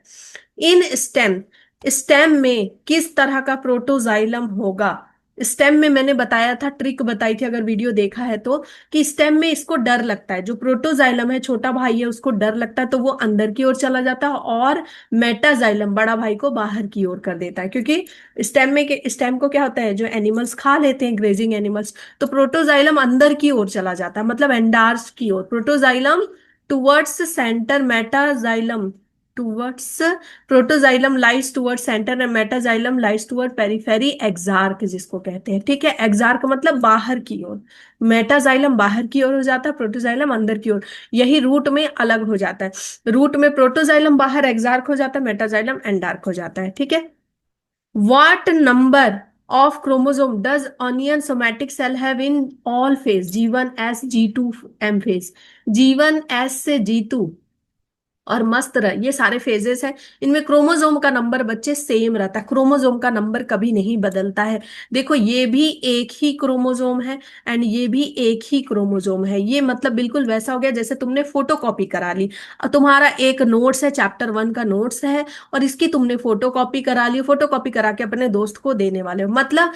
इन स्टेम, स्टेम में किस तरह का प्रोटोजाइलम होगा, स्टेम में मैंने बताया था, ट्रिक बताई थी अगर वीडियो देखा है तो, कि स्टेम में इसको डर लगता है, जो प्रोटोजाइलम है छोटा भाई है उसको डर लगता है, तो वो अंदर की ओर चला जाता है, और मेटाजाइलम बड़ा भाई को बाहर की ओर कर देता है। क्योंकि स्टेम को क्या होता है, जो एनिमल्स खा लेते हैं, ग्रेजिंग एनिमल्स, तो प्रोटोजाइलम अंदर की ओर चला जाता है, मतलब एंडार्स की ओर, protoxylem towards centre, metaxylem towards, protoxylem lies toward centre and metaxylem lies toward periphery, exarch जिसको कहते हैं, ठीक है। एक्सार्क मतलब बाहर की ओर, मेटाजाइलम बाहर की ओर हो जाता है, प्रोटोजाइलम अंदर की ओर, यही रूट में अलग हो जाता है। रूट में प्रोटोजाइलम बाहर एक्सार्क हो जाता है, मेटाजाइलम एंडार्क हो जाता है, ठीक है। What number of chromosome does onion somatic cell have in all phase, G1S G2M phase, G1S से G2 और मस्त रह, ये सारे फेजेस हैं, इनमें क्रोमोसोम का नंबर बच्चे सेम रहता है, क्रोमोसोम का नंबर कभी नहीं बदलता है। देखो ये भी एक ही क्रोमोसोम है एंड ये भी एक ही क्रोमोसोम है, ये मतलब बिल्कुल वैसा हो गया जैसे तुमने फोटो कॉपी करा ली। तुम्हारा एक नोट्स है, चैप्टर 1 का नोट्स है, और इसकी तुमने फोटो कॉपी करा ली, फोटो कॉपी करा के अपने दोस्त को देने वाले हो, मतलब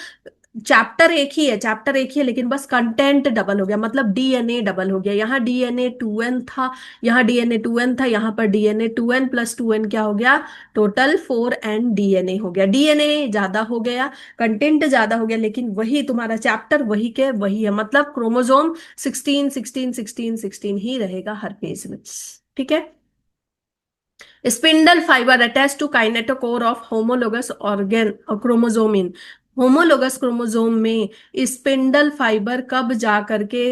चैप्टर एक ही है, चैप्टर एक ही है, लेकिन बस कंटेंट डबल हो गया, मतलब डीएनए डबल हो गया। यहाँ डीएनए 2n था, यहाँ डीएनए 2n था, यहाँ पर डीएनए 2n+2n क्या हो गया, टोटल 4n डीएनए हो गया। डीएनए ज्यादा हो गया, कंटेंट ज्यादा हो गया, लेकिन वही तुम्हारा चैप्टर वही के वही है, मतलब क्रोमोसोम 16 16 16 16 ही रहेगा हर पेज में, ठीक है। Spindle fiber attach to kinetochore of homologous organ chromosome in, homologous chromosome में स्पिंडल फाइबर कब जा करके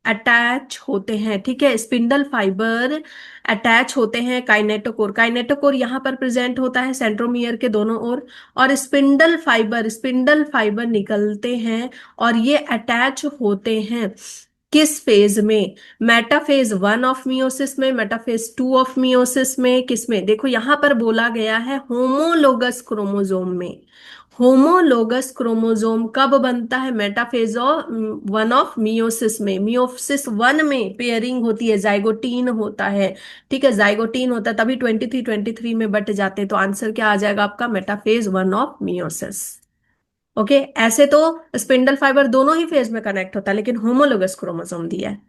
अटैच होते हैं, ठीक है, स्पिंडल फाइबर अटैच होते हैं काइनेटोकोर, काइनेटोकोर यहाँ पर प्रेजेंट होता है सेंट्रोमियर के दोनों ओर, और स्पिंडल फाइबर निकलते हैं और ये अटैच होते हैं किस फेज में, मेटाफेज 1 ऑफ मियोसिस में, मेटाफेज 2 ऑफ मियोसिस में, किस में, देखो यहां पर बोला गया है होमोलोगस क्रोमोसोम में। होमोलोगस क्रोमोसोम कब बनता है, मेटाफेज 1 ऑफ मियोसिस में, मियोसिस 1 में पेयरिंग होती है, जाइगोटीन होता है, ठीक है, जाइगोटीन होता है, तभी 23 23 में बट जाते हैं, तो आंसर क्या आ जाएगा आपका, मेटाफेज 1 ऑफ मियोसिस। ओके, ऐसे तो स्पिंडल फाइबर दोनों ही फेज में कनेक्ट होता है, लेकिन होमोलोगस क्रोमोसोम दिया है।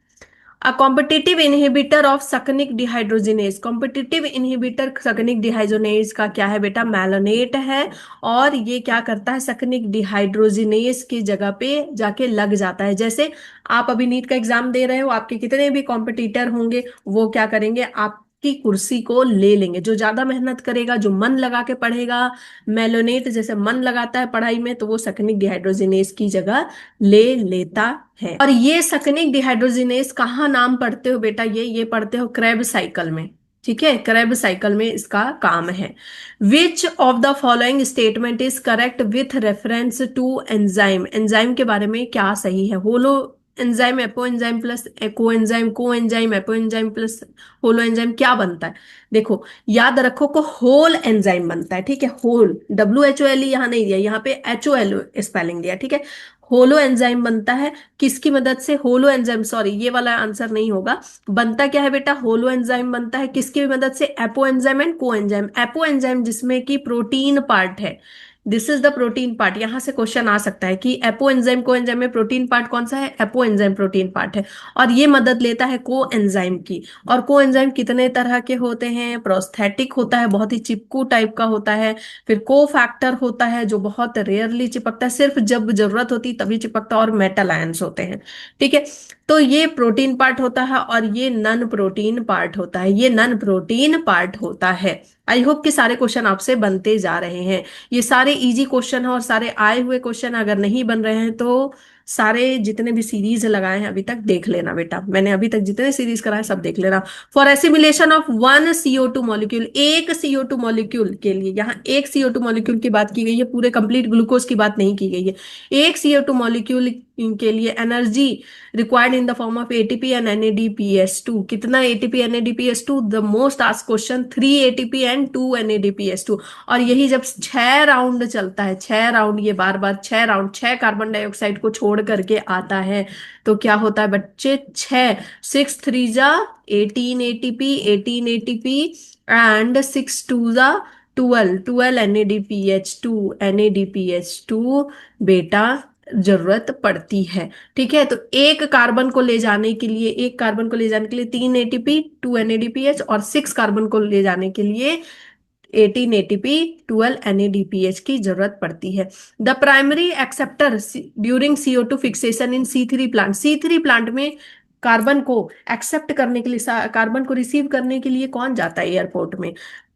A competitive inhibitor of succinic dehydrogenase, competitive inhibitor succinic dehydrogenase का क्या है बेटा, मैलोनेट है, और ये क्या करता है, सकनिक डिहाइड्रोजिनेज की जगह पे जाके लग जाता है। जैसे आप अभी नीट का एग्जाम दे रहे हो, आपके कितने भी कॉम्पिटिटर होंगे वो क्या करेंगे, आप की कुर्सी को ले लेंगे। जो ज्यादा मेहनत करेगा, जो मन लगा के पढ़ेगा, मेलोनेट जैसे मन लगाता है पढ़ाई में, तो वो सक्रिक डिहाइड्रोजिनेस की जगह ले लेता है। और ये सक्रिक डिहाइड्रोजिनेस कहाँ नाम पढ़ते हो बेटा? ये पढ़ते हो क्रेब साइकिल में। ठीक है, क्रेब साइकिल में इसका काम है। Which of the following statement is correct with reference to enzyme? Enzyme के बारे में क्या सही है? Holoenzyme, apoenzyme plus coenzyme, apoenzyme plus holoenzyme क्या बनता है? देखो, याद रखो को होल एंजाइम बनता है। ठीक है, होल, WHOLE यहाँ नहीं दिया, यहाँ पे HOL स्पेलिंग दिया। ठीक है, होलो एंजाइम बनता है किसकी मदद से? होलो एंजाइम, सॉरी ये वाला आंसर नहीं होगा। बनता क्या है बेटा? होलो एंजाइम बनता है किसकी मदद से? एपो एंजाइम एंड को एंजाइम। एपो एंजाइम जिसमें कि प्रोटीन पार्ट है, this is the protein part. यहां से क्वेश्चन आ सकता है कि एपो एंजाइम को एंजाइम में प्रोटीन पार्ट कौन सा है? एपो एंजाइम प्रोटीन पार्ट है। और ये मदद लेता है को एंजाइम की। और को एंजाइम कितने तरह के होते हैं? प्रोस्थेटिक होता है, बहुत ही चिपकू टाइप का होता है। फिर को फैक्टर होता है जो बहुत रेयरली चिपकता है, सिर्फ जब जरूरत होती तभी चिपकता है। और मेटल आयंस होते हैं। ठीक है, तो ये प्रोटीन पार्ट होता है और ये नन प्रोटीन पार्ट होता है। ये नन प्रोटीन पार्ट होता है। आई होप कि सारे क्वेश्चन आपसे बनते जा रहे हैं। ये सारे इजी क्वेश्चन है और सारे आए हुए क्वेश्चन अगर नहीं बन रहे हैं तो सारे जितने भी सीरीज लगाए हैं अभी तक देख लेना बेटा। मैंने अभी तक जितने सीरीज कराए सब देख लेना। For assimilation of one CO2 molecule, एक CO2 मॉलिक्यूल के लिए, यहाँ एक CO2 मॉलिक्यूल की बात की गई है, पूरे कंप्लीट ग्लूकोज की बात नहीं की गई है। एक CO2 मॉलिक्यूल के लिए energy required in the form of ATP and NADPS2, कितना ATP NADPS2? The most asked question, 3 ATP and 2 NADPS2। और यही जब 6 राउंड चलता है, 6 राउंड, ये बार बार 6 राउंड, 6 कार्बन डाइऑक्साइड को छोड़ करके आता है, तो क्या होता है बच्चे? 6 6 3 जा 18 ATP, 18 ATP एंड 6 2 जा 12 NADPH2 बेटा जरूरत पड़ती है। ठीक है, तो एक कार्बन को ले जाने के लिए, एक कार्बन को ले जाने के लिए 3 ATP, 2 NADPH, और 6 कार्बन को ले जाने के लिए 18 ATP, 12 NADPH की जरूरत पड़ती है। The primary acceptor during CO2 fixation in C3 plant, C3 plant में कार्बन को एक्सेप्ट करने के लिए, कार्बन को रिसीव करने के लिए कौन जाता है एयरपोर्ट में?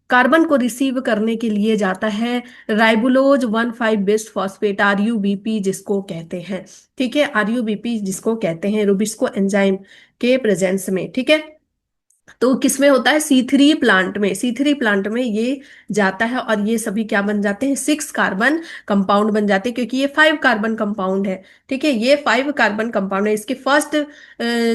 कार्बन को रिसीव करने के लिए जाता है राइबुलोज 1,5 बिस्ट फॉस्फेट, RUBP जिसको कहते हैं। ठीक है, RUBP जिसको कहते हैं, रुबिस्को एंजाइम के प्रेजेंस में। ठीक है, तो किसमें होता है? C3 प्लांट में। C3 प्लांट में ये जाता है और ये सभी क्या बन जाते हैं? 6 कार्बन कंपाउंड बन जाते हैं, क्योंकि ये 5 कार्बन कंपाउंड है। ठीक है, ये 5 कार्बन कंपाउंड है। इसके फर्स्ट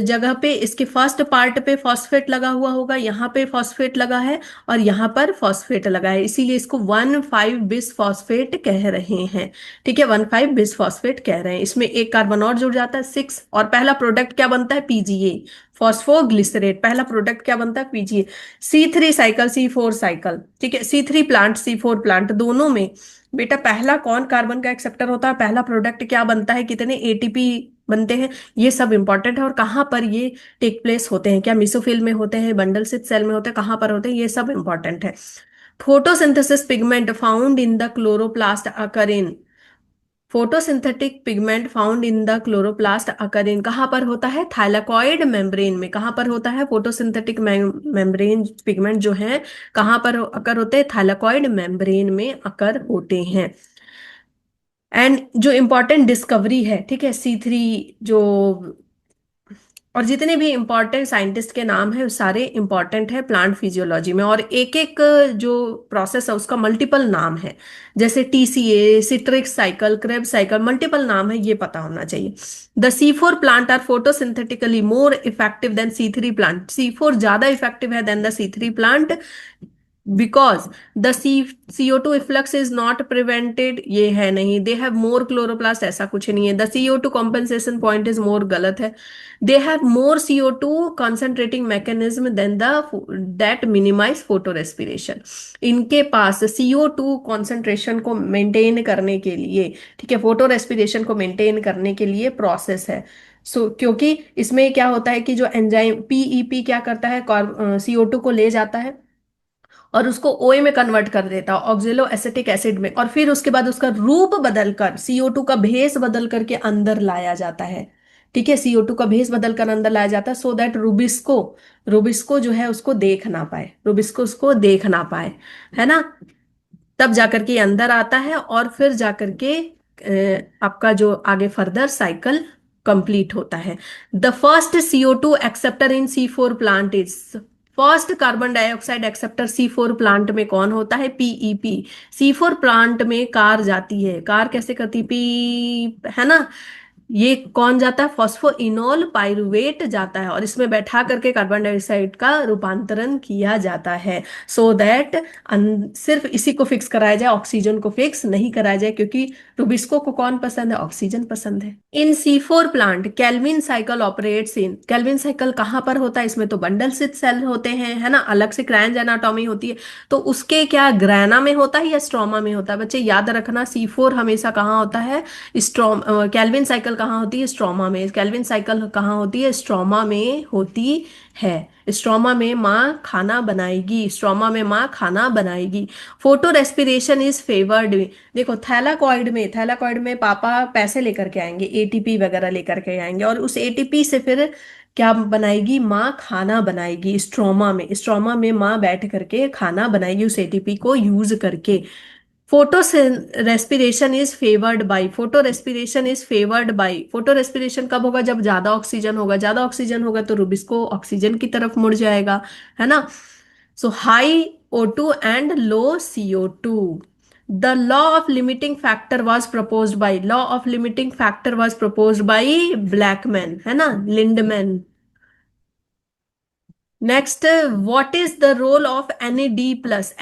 जगह पे, इसके फर्स्ट पार्ट पे फॉस्फेट लगा हुआ होगा, यहाँ पे फॉस्फेट लगा है और यहाँ पर फॉस्फेट लगा है, इसीलिए इसको 1,5 बिस फॉस्फेट कह रहे हैं। ठीक है, 1,5 बिस फॉस्फेट कह रहे हैं। इसमें एक कार्बन और जुड़ जाता है 6, और पहला प्रोडक्ट क्या बनता है? PGA, phosphoglycerate. पहला प्रोडक्ट क्या बनता है? PGA। C3 cycle, C4 cycle. ठीक है, C3 प्लांट, C4 प्लांट, दोनों में बेटा पहला कौन कार्बन का एक्सेप्टर होता है? पहला प्रोडक्ट क्या बनता है? कितने ATP बनते हैं? ये सब इंपॉर्टेंट है। और कहाँ पर ये टेक प्लेस होते हैं? क्या मिसोफिल में होते हैं, बंडल स्थित सेल में होते हैं, कहाँ पर होते हैं? ये सब इंपॉर्टेंट है। Photosynthesis pigment found in the chloroplast occur in, photosynthetic pigment found in the chloroplast occur in, कहाँ पर होता है? थाइलाकॉइड मेम्ब्रेन में। कहाँ पर होता है फोटोसिंथेटिक मेम्ब्रेन पिगमेंट जो है, कहाँ पर अकर होते हैं? थाइलाकॉइड मेम्ब्रेन में अकर होते हैं। एंड जो इंपॉर्टेंट डिस्कवरी है, ठीक है, C3 जो, और जितने भी इंपॉर्टेंट साइंटिस्ट के नाम है सारे इंपॉर्टेंट है प्लांट फिजियोलॉजी में। और एक एक जो प्रोसेस है उसका मल्टीपल नाम है, जैसे TCA, citric cycle, Kreb cycle, multiple नाम है, ये पता होना चाहिए। The C4 plant are photosynthetically more effective than C3 plant, C4 ज्यादा इफेक्टिव है than the C3 plant, because the CO2 efflux is not prevented, ये है नहीं। दे हैव मोर क्लोरोप्लास्ट, ऐसा कुछ नहीं है। The CO2 compensation point is more, गलत है। They have more CO2 concentrating mechanism than the that minimize photorespiration, इनके पास CO2 कॉन्सेंट्रेशन को मेंटेन करने के लिए, ठीक है, फोटो रेस्पिरेशन को मेंटेन करने के लिए प्रोसेस है। क्योंकि इसमें क्या होता है कि जो एंजाइम PEP क्या करता है, CO2 को ले जाता है और उसको OA में कन्वर्ट कर देता है, ऑक्जेलो एसिटिक एसिड में, और फिर उसके बाद उसका रूप बदलकर CO2 का भेस बदल करके अंदर लाया जाता है। ठीक है, CO2 का भेस बदल कर अंदर लाया जाता है सो दैट रुबिस्को, रुबिस्को जो है उसको देख ना पाए, रुबिस्को उसको देख ना पाए, है ना। तब जाकर के ये अंदर आता है और फिर जाकर के आपका जो आगे फर्दर साइकिल कंप्लीट होता है। The first CO2 acceptor in C4 plant is, first carbon dioxide acceptor C4 plant में कौन होता है? PEP। C4 प्लांट में कार जाती है, कार कैसे करती? पी, है ना। ये कौन जाता है? फॉस्फोइनोल पाइरुवेट जाता है और इसमें बैठा करके कार्बन डाइऑक्साइड का रूपांतरण किया जाता है सो दैट सिर्फ इसी को फिक्स कराया जाए, ऑक्सीजन को फिक्स नहीं कराया जाए, क्योंकि रुबिस्को को कौन पसंद है? ऑक्सीजन पसंद है। इन C4 plant Calvin cycle operates in, Calvin cycle कहाँ पर होता है? इसमें तो बंडल स्थित सेल होते हैं, है ना, अलग से क्रायंज एनाटॉमी होती है। तो उसके क्या ग्रैना में होता है या स्ट्रोमा में होता है? बच्चे याद रखना, C4 हमेशा कहाँ होता है? स्ट्रोम कैल्विन साइकिल कहाँ होती है? स्ट्रोमा में। कैल्विन साइकिल कहाँ होती है? स्ट्रोमा में होती है। स्ट्रोमा में माँ खाना बनाएगी, स्ट्रोमा में माँ खाना बनाएगी। Photo respiration is favoured. देखो थैलाकॉइड में पापा पैसे लेकर के आएंगे, ATP वगैरह लेकर के आएंगे और उस ATP से फिर क्या बनाएगी? माँ खाना बनाएगी। स्ट्रोमा में माँ बैठ करके खाना बनाएगी उस ATP को यूज करके। Photo respiration is favoured by, photo respiration is favoured by, photo respiration कब होगा? जब ज्यादा ऑक्सीजन होगा, ज्यादा ऑक्सीजन होगा तो रुबिस्को ऑक्सीजन की तरफ मुड़ जाएगा, है ना। So high O2 and low CO2। The law of limiting factor was propose by, law of limiting factor was propose by Blackman, है ना, Lindeman. Next, what is the role of NAD+,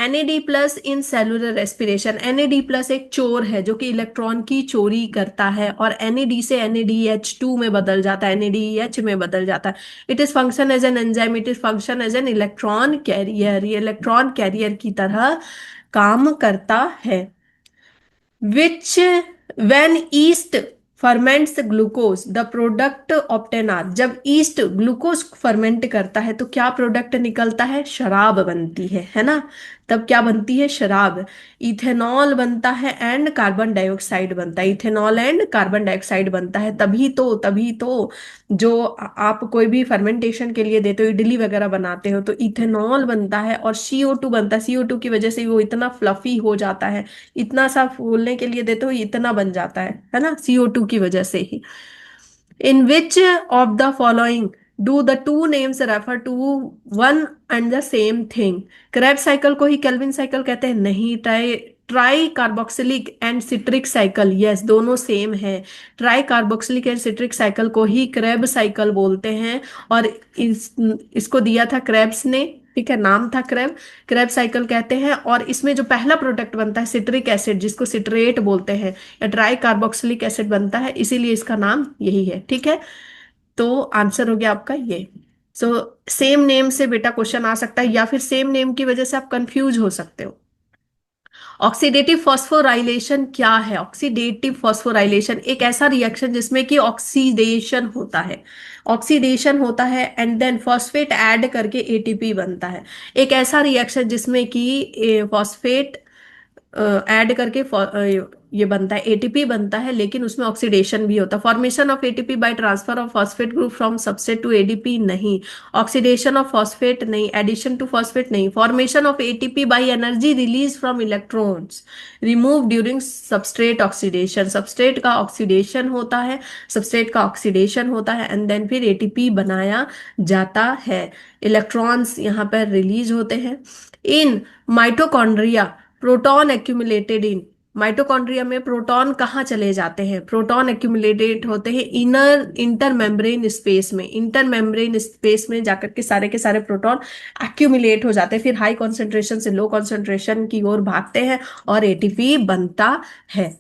NAD+ in cellular respiration. NAD+ एक चोर है जो कि electron की चोरी करता है और NAD से NADH2 में बदल जाता है, NADH में बदल जाता है। It is function as an enzyme, it is function as an electron carrier, ये इलेक्ट्रॉन कैरियर की तरह काम करता है। which when yeast ferments glucose the product obtain are, जब ईस्ट ग्लूकोज फर्मेंट करता है तो क्या प्रोडक्ट निकलता है? शराब बनती है ना। तब क्या बनती है? शराब। इथेनॉल बनता है एंड कार्बन डाइऑक्साइड बनता है, इथेनॉल एंड कार्बन डाइऑक्साइड बनता है। तभी तो जो आप कोई भी फर्मेंटेशन के लिए देते हो, इडली वगैरह बनाते हो तो इथेनॉल बनता है और CO2 बनता है। CO2 की वजह से वो इतना फ्लफी हो जाता है, इतना सा फूलने के लिए देते हो इतना बन जाता है ना, CO2 की वजह से ही। In which of the following do the two names refer to one and the same thing? Krebs cycle को ही केल्विन साइकिल कहते हैं? नहीं। Tricarboxylic and citric cycle, yes, दोनों सेम है। Tricarboxylic and citric cycle को ही Krebs cycle बोलते हैं और इसको दिया था क्रेब्स ने, ठीक है, नाम था क्रेब, क्रेब साइकिल कहते हैं। और इसमें जो पहला प्रोडक्ट बनता है सिट्रिक एसिड, जिसको सिट्रेट बोलते हैं, या ट्राई कार्बोक्सिलिक एसिड बनता है, इसीलिए इसका नाम यही है, ठीक है। तो आंसर हो गया आपका ये। सो सेम नेम से बेटा क्वेश्चन आ सकता है या फिर सेम नेम की वजह से आप कंफ्यूज हो सकते हो। ऑक्सीडेटिव फॉस्फोराइलेशन क्या है? ऑक्सीडेटिव फॉस्फोराइलेशन एक ऐसा रिएक्शन जिसमें कि ऑक्सीडेशन होता है, ऑक्सीडेशन होता है एंड देन फॉस्फेट ऐड करके ATP बनता है। एक ऐसा रिएक्शन जिसमें कि फॉस्फेट ऐड करके ये बनता है, ATP बनता है, लेकिन उसमें ऑक्सीडेशन भी होता है। Formation of ATP by transfer of phosphate group from substrate to ADP नहीं, ऑक्सीडेशन ऑफ फॉस्फेट नहीं, एडिशन टू फॉस्फेट नहीं, formation of ATP by energy release from electrons remove during substrate oxidation, substrate का oxidation होता है, substrate का oxidation होता है and then फिर ATP बनाया जाता है, इलेक्ट्रॉन्स यहाँ पर रिलीज होते हैं। In mitochondria proton accumulated in, mitochondria में प्रोटॉन कहाँ चले जाते हैं? प्रोटॉन एक्यूमुलेटेड होते हैं इनर इंटर मेम्ब्रेन स्पेस में, इंटर मेम्ब्रेन स्पेस में जाकर के सारे प्रोटॉन एक्यूमुलेट हो जाते हैं, फिर हाई कॉन्सेंट्रेशन से लो कॉन्सेंट्रेशन की ओर भागते हैं और ATP बनता है।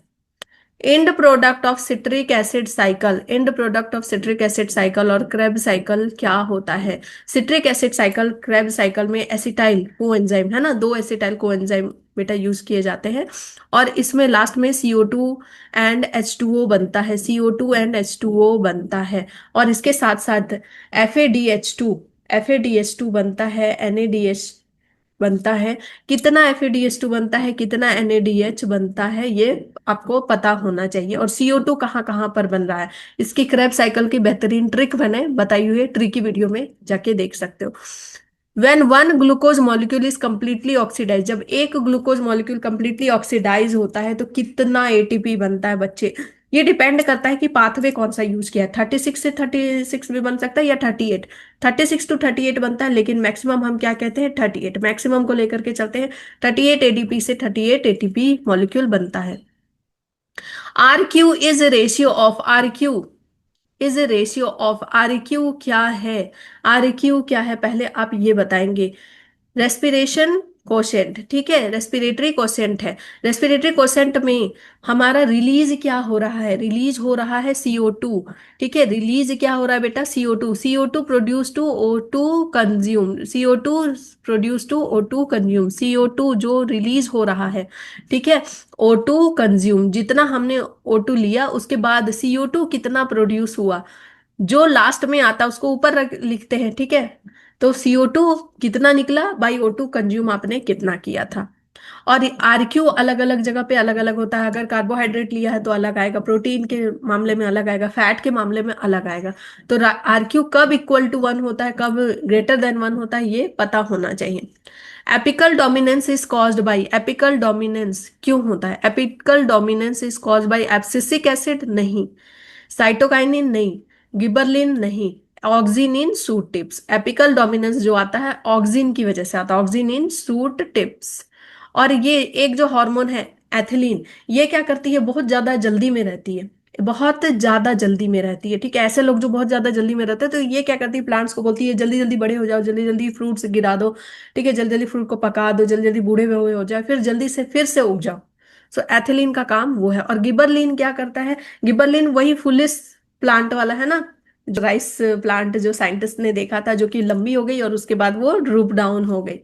And product of citric acid cycle, and product of citric acid cycle और क्रेब साइकिल क्या होता है? Citric acid cycle, Kreb cycle में एसिटाइल कोएंजाइम, है ना, दो एसिटाइल कोएंजाइम बेटा यूज किए जाते हैं और इसमें लास्ट में CO2 एंड H2O बनता है, CO2 एंड H2O बनता है और इसके साथ साथ FADH2 बनता है, NADH बनता है, कितना FADH2 बनता है, कितना NADH बनता है, ये आपको पता होना चाहिए। और CO2 कहाँ कहाँ पर बन रहा है, इसकी क्रेब साइकिल की बेहतरीन ट्रिक मैंने बताई हुई है, ट्रिक की वीडियो में जाके देख सकते हो। When one glucose molecule is completely oxidized, जब एक ग्लूकोज मॉलिक्यूल completely ऑक्सीडाइज होता है तो कितना ATP बनता है बच्चे। ये डिपेंड करता है कि पाथवे कौन सा यूज किया है, 36 से 36 भी बन सकता है या 38, 36 to 38 बनता है, लेकिन मैक्सिमम हम क्या कहते हैं, 38, मैक्सिमम को लेकर के चलते हैं। 38 ADP से 38 ATP मॉलिक्यूल बनता है। RQ is ratio of, RQ is ratio of, RQ क्या है, RQ क्या है, पहले आप ये बताएंगे। रेस्पिरेशन कोशेंट, ठीक है, रेस्पिरेटरी कोशेंट है। रेस्पिरेटरी कोशेंट में हमारा रिलीज क्या हो रहा है, रिलीज हो रहा है CO2, ठीक है, रिलीज क्या हो रहा है बेटा, CO2, CO2 produce to O2 consume, CO2 produce to O2 consume, CO2 जो रिलीज हो रहा है, ठीक है, O2 कंज्यूम, जितना हमने O2 लिया उसके बाद CO2 कितना प्रोड्यूस हुआ, जो लास्ट में आता है उसको ऊपर लिखते हैं, ठीक है। तो CO2 कितना निकला बाई O2 कंज्यूम आपने कितना किया था। और RQ अलग अलग जगह पे अलग अलग होता है, अगर कार्बोहाइड्रेट लिया है तो अलग आएगा, प्रोटीन के मामले में अलग आएगा, फैट के मामले में अलग आएगा। तो RQ कब इक्वल टू 1 होता है, कब ग्रेटर देन 1 होता है, ये पता होना चाहिए। Apical dominance is caused by, apical dominance क्यों होता है, apical dominance is caused by abscisic acid, नहीं, साइटोकाइनिन नहीं, गिबरलिन नहीं, ऑक्सिन इन सूट टिप्स। एपिकल डोमिनेंस जो आता है ऑक्सिन की वजह से आता है, ऑक्सिन इन सूट टिप्स। और ये एक जो हार्मोन है एथिलीन, ये क्या करती है, बहुत ज्यादा जल्दी में रहती है, बहुत ज्यादा जल्दी में रहती है, ठीक है। ऐसे लोग जो बहुत ज्यादा जल्दी में रहते हैं तो ये क्या करती है, प्लांट्स को बोलती है जल्दी जल्दी बड़े हो जाओ, जल्दी जल्दी फ्रूट्स गिरा दो, ठीक है, जल्दी जल्दी फ्रूट को पका दो, जल्दी जल्दी बूढ़े हुए हो जाए, फिर जल्दी से फिर से उग जाओ। सो एथिलीन का काम वो है। और गिबरलिन क्या करता है, गिबरलिन वही फुलिस प्लांट वाला है ना, जो राइस प्लांट जो साइंटिस्ट ने देखा था, जो कि लंबी हो गई और उसके बाद वो ड्रूप डाउन हो गई,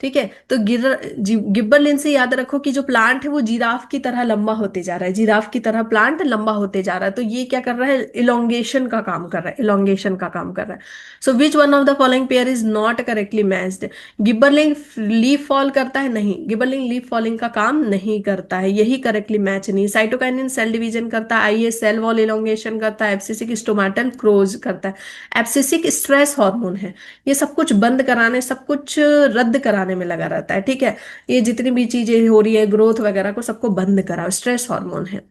ठीक है। तो गिब्बरलिन से याद रखो कि जो प्लांट है वो जिराफ की तरह लंबा होते जा रहा है, जिराफ की तरह प्लांट लंबा होते जा रहा है। तो ये क्या कर रहा है, इलोंगेशन का काम कर रहा है, इलोंगेशन का काम कर रहा है। So which one of the following pair is not correctly matched. Gibberellin leaf fall करता है, नहीं, गिब्बरलिंग लीफ फॉलिंग का काम नहीं करता है, यही करेक्टली मैच नहीं। साइटोकाइनिन सेल डिवीजन करता है, आइए सेल वॉल इलोंगेशन करता है, एब्सिसिक स्टोमेटल क्रोज करता है। एब्सिसिक स्ट्रेस हार्मोन है, ये सब कुछ बंद कराने, सब कुछ रद्द कराने में लगा रहता है, ठीक है। ये जितनी भी चीजें हो रही है ग्रोथ वगैरह को सबको बंद कराओ, स्ट्रेस हार्मोन है।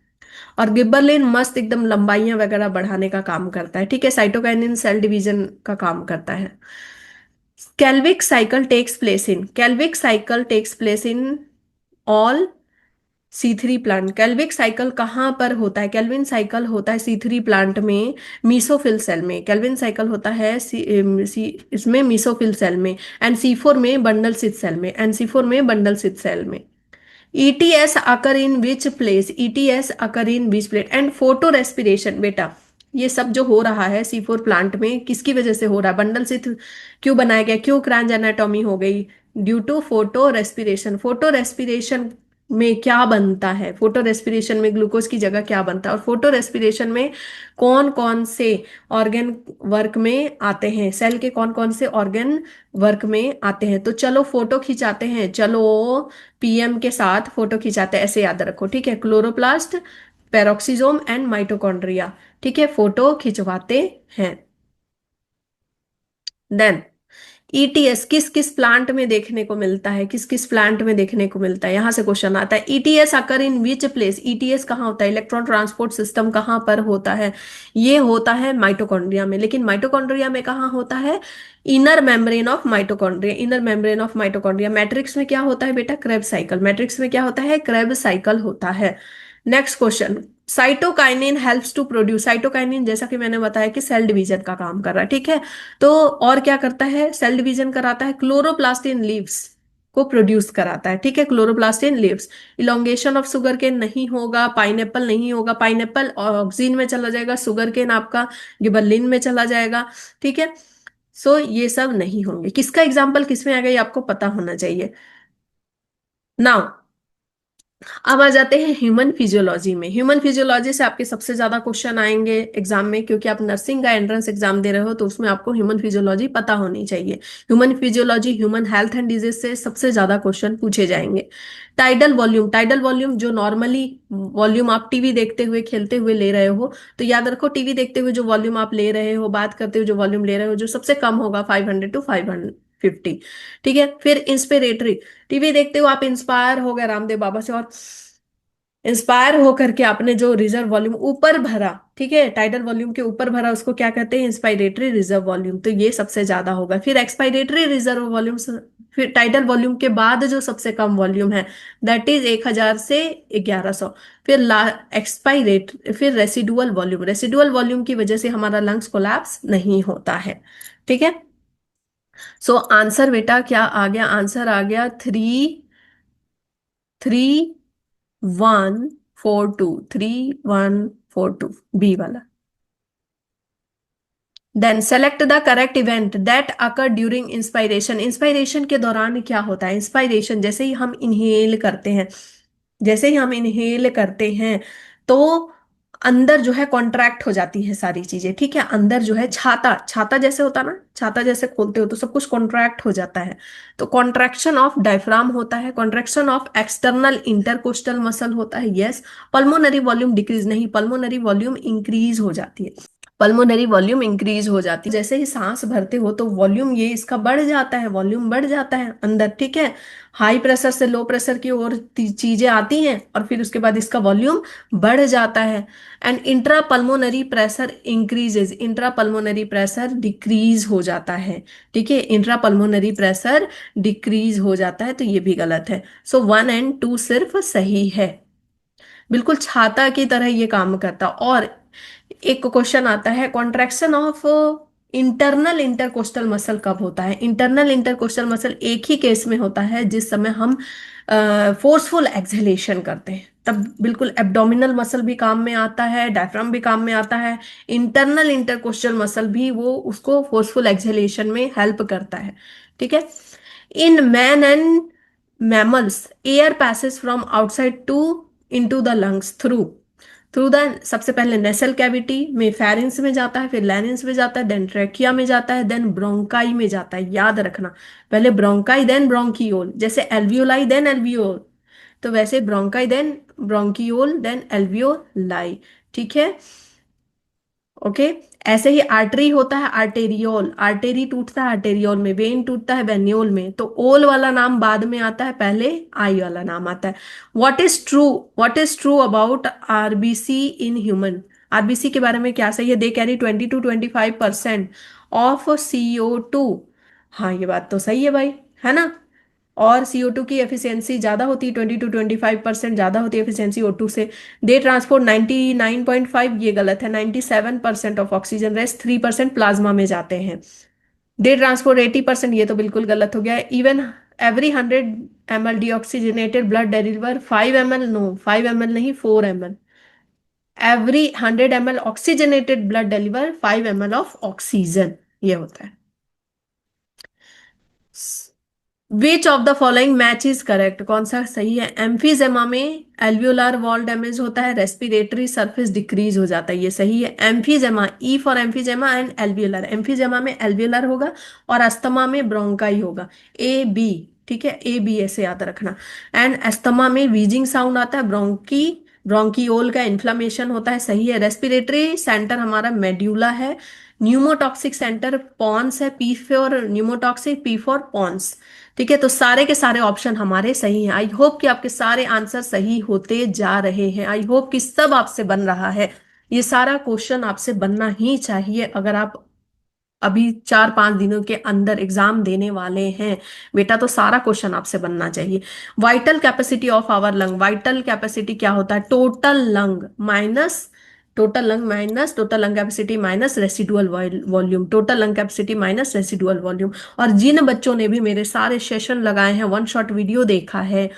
और गिबरलिन मस्त एकदम लंबाइयां वगैरह बढ़ाने का काम करता है, ठीक है। साइटोकाइनिन सेल डिवीजन का काम करता है। Calvin cycle takes place in, Calvin cycle takes place in all C3 plant. Calvin cycle कहाँ पर होता है, कैल्विन साइकिल होता है C3 प्लांट में, मीसोफिल सेल में। कैल्विन साइकिल होता है इसमें मीसोफिल सेल में, एंड C4 में बंडल सिथ सेल में, एंड C4 में बंडल सिथ सेल में। ETS occur in which place, ETS occur in which place, and photo respiration बेटा, ये सब जो हो रहा है C4 प्लांट में किसकी वजह से हो रहा है, बंडल सिथ क्यों बनाया गया, क्यों क्रैंज एनाटॉमी हो गई, due to photorespiration. Photorespiration में क्या बनता है, फोटो रेस्पिरेशन में ग्लूकोज की जगह क्या बनता है, और फोटो रेस्पिरेशन में कौन कौन से ऑर्गन वर्क में आते हैं, सेल के कौन कौन से ऑर्गन वर्क में आते हैं। तो चलो फोटो खिंचाते हैं, चलो PM के साथ फोटो खिंचाते हैं, ऐसे याद रखो, ठीक है। क्लोरोप्लास्ट, पेरोक्सिसोम एंड माइटोकॉन्ड्रिया, ठीक है, फोटो खिंचवाते हैं। देन ETS किस किस प्लांट में देखने को मिलता है, किस किस प्लांट में देखने को मिलता है, यहां से क्वेश्चन आता है। ETS occur in which place, ETS कहाँ होता है, इलेक्ट्रॉन ट्रांसपोर्ट सिस्टम कहाँ पर होता है, ये होता है माइटोकॉन्ड्रिया में। लेकिन माइटोकॉन्ड्रिया में कहाँ होता है, inner membrane of mitochondria, inner membrane of mitochondria. Matrix में क्या होता है बेटा, क्रेब साइकिल, मैट्रिक्स में क्या होता है, क्रेब साइकिल होता है। Next question, cytokinin helps to produce, cytokinin जैसा कि मैंने बताया कि सेल डिवीजन का काम कर रहा है, ठीक है। तो और क्या करता है, सेल डिवीजन कराता है, क्लोरोप्लास्ट इन लीव्स को प्रोड्यूस कराता है, ठीक है, chloroplast in leaves. Elongation of sugar cane नहीं होगा, पाइनएप्पल नहीं होगा, पाइनएप्पल ऑक्सीन में चला जाएगा, सुगर केन आपका गिबरलिन में चला जाएगा, ठीक है। सो ये सब नहीं होंगे। किसका एग्जाम्पल किसमें आ गई आपको पता होना चाहिए। नाउ अब आ जाते हैं ह्यूमन फिजियोलॉजी में। ह्यूमन फिजियोलॉजी से आपके सबसे ज्यादा क्वेश्चन आएंगे एग्जाम में, क्योंकि आप नर्सिंग का एंट्रेंस एग्जाम दे रहे हो, तो उसमें आपको ह्यूमन फिजियोलॉजी पता होनी चाहिए। Human physiology, human health and disease से सबसे ज्यादा क्वेश्चन पूछे जाएंगे। टाइडल वॉल्यूम, टाइडल वॉल्यूम जो नॉर्मली वॉल्यूम आप टीवी देखते हुए खेलते हुए ले रहे हो, तो याद रखो टीवी देखते हुए जो वॉल्यूम आप ले रहे हो, बात करते हुए जो वॉल्यूम ले रहे हो, जो सबसे कम होगा 500 to 550। ठीक है, फिर इंस्पिरेटरी, टीवी देखते हो आप इंस्पायर हो गए रामदेव बाबा से, और इंस्पायर होकर के आपने जो रिजर्व वॉल्यूम ऊपर भरा, ठीक है, टाइडल वॉल्यूम के ऊपर भरा, उसको क्या कहते हैं, इंस्पायरेटरी रिजर्व वॉल्यूम, तो ये सबसे ज्यादा होगा। फिर एक्सपायरेटरी रिजर्व वॉल्यूम, फिर टाइडल वॉल्यूम के बाद जो सबसे कम वॉल्यूम है, दैट इज 1000 से 1100। फिर ला एक्सपायरेट, फिर रेसिडुअल वॉल्यूम, रेसिडुअल वॉल्यूम की वजह से हमारा लंग्स कोलैप्स नहीं होता है। ठीक है, सो आंसर बेटा क्या आ गया, आंसर आ गया 33142, बी वाला। Then select the correct event that occur during inspiration, inspiration के दौरान क्या होता है, इंस्पायरेशन जैसे ही हम इनहेल करते हैं, जैसे ही हम इनहेल करते हैं, तो अंदर जो है कॉन्ट्रैक्ट हो जाती है सारी चीजें, ठीक है, अंदर जो है छाता, छाता जैसे होता ना, छाता जैसे खोलते हो तो सब कुछ कॉन्ट्रैक्ट हो जाता है। तो कॉन्ट्रैक्शन ऑफ डायफ्राम होता है, contraction of external intercostal muscle होता है, यस। पल्मोनरी वॉल्यूम डिक्रीज नहीं, पल्मोनरी वॉल्यूम इंक्रीज हो जाती है, पल्मोनरी वॉल्यूम इंक्रीज हो जाती है। जैसे ही सांस भरते हो तो वॉल्यूम ये इसका बढ़ जाता है, वॉल्यूम बढ़ जाता है अंदर, ठीक है। हाई प्रेशर से लो प्रेशर की ओर चीजें आती हैं, और फिर उसके बाद इसका वॉल्यूम बढ़ जाता है। And intra pulmonary pressure increases, intra pulmonary pressure decrease हो जाता है, ठीक है, इंट्रा पल्मोनरी प्रेशर डिक्रीज हो जाता है, तो ये भी गलत है। सो 1 और 2 सिर्फ सही है, बिल्कुल छाता की तरह ये काम करता। और एक क्वेश्चन आता है, contraction of internal intercostal muscle कब होता है, इंटरनल इंटरकोस्टल मसल एक ही केस में होता है, जिस समय हम फोर्सफुल एक्सहेलेशन करते हैं, तब बिल्कुल एब्डोमिनल मसल भी काम में आता है, डायफ्राम भी काम में आता है, इंटरनल इंटरकोस्टल मसल भी वो उसको फोर्सफुल एक्सहेलेशन में हेल्प करता है। ठीक है, in man and mammals air passage from outside to into the lungs through, through the, सबसे पहले नेसल कैविटी में फेरिंग्स में जाता है, फिर लैरिंग्स में जाता है, देन ट्रेकिया में जाता है, देन ब्रोंकाई में जाता है, याद रखना, पहले ब्रोंकाई देन ब्रोंकियोल, जैसे एल्वियोलाई देन एल्वियोल, तो वैसे bronchi then bronchiole then alveoli. ठीक है, ओके। ऐसे ही आर्टरी होता है आर्टेरियोल, आर्टेरी टूटता है आर्टेरियोल में, वेन टूटता है वेन्योल में, तो ओल वाला नाम बाद में आता है, पहले आई वाला नाम आता है। What is true, what is true about RBC in human, RBC के बारे में क्या सही है, they carry 20 to 25% of CO2। हाँ ये बात तो सही है भाई, है ना। और CO2 की एफिशिएंसी ज्यादा होती है, 20 to 25% ज्यादा होती है एफिशिएंसी O2 से। दे ट्रांसपोर्ट 99.5, ये गलत है, 97% ऑफ ऑक्सीजन, रेस्ट 3% प्लाज्मा में जाते हैं। दे ट्रांसपोर्ट 80%, ये तो बिल्कुल गलत हो गया। Even every 100 ml deoxygenated blood deliver 5 ml, no 5 ml नहीं 4 ml, every 100 ml oxygenated blood deliver 5 ml of oxygen, ये होता है। Which of the following match is correct, कौन सा सही है, एम्फीजेमा में एल्वियोलार वॉल डैमेज होता है, रेस्पिरेटरी सरफेस डिक्रीज हो जाता है, ये सही है। एम्फीजेमा, ई फॉर एम्फीजेमा एंड एल्वियोलार, एम्फीजेमा में एल्वियोलार होगा और अस्थमा में ब्रोंकाई होगा, A B, ठीक है, A B ऐसे याद रखना। एंड अस्थमा में वीजिंग साउंड आता है, ब्रोंकियोल का इन्फ्लामेशन होता है, सही है। रेस्पिरेटरी सेंटर हमारा मेड्यूला है, न्यूमोटॉक्सिक सेंटर पॉन्स है, P for pneumotaxic, P for pons. ठीक है, तो सारे के सारे ऑप्शन हमारे सही हैं। आई होप कि आपके सारे आंसर सही होते जा रहे हैं, आई होप कि सब आपसे बन रहा है। ये सारा क्वेश्चन आपसे बनना ही चाहिए अगर आप अभी 4-5 दिनों के अंदर एग्जाम देने वाले हैं, बेटा तो सारा क्वेश्चन आपसे बनना चाहिए। Vital capacity of our lung, vital capacity क्या होता है, total lung minus, total lung minus total lung capacity minus residual volume, total lung capacity minus residual volume. और जिन बच्चों ने भी मेरे सारे सेशन लगाए हैं, वन शॉट वीडियो देखा है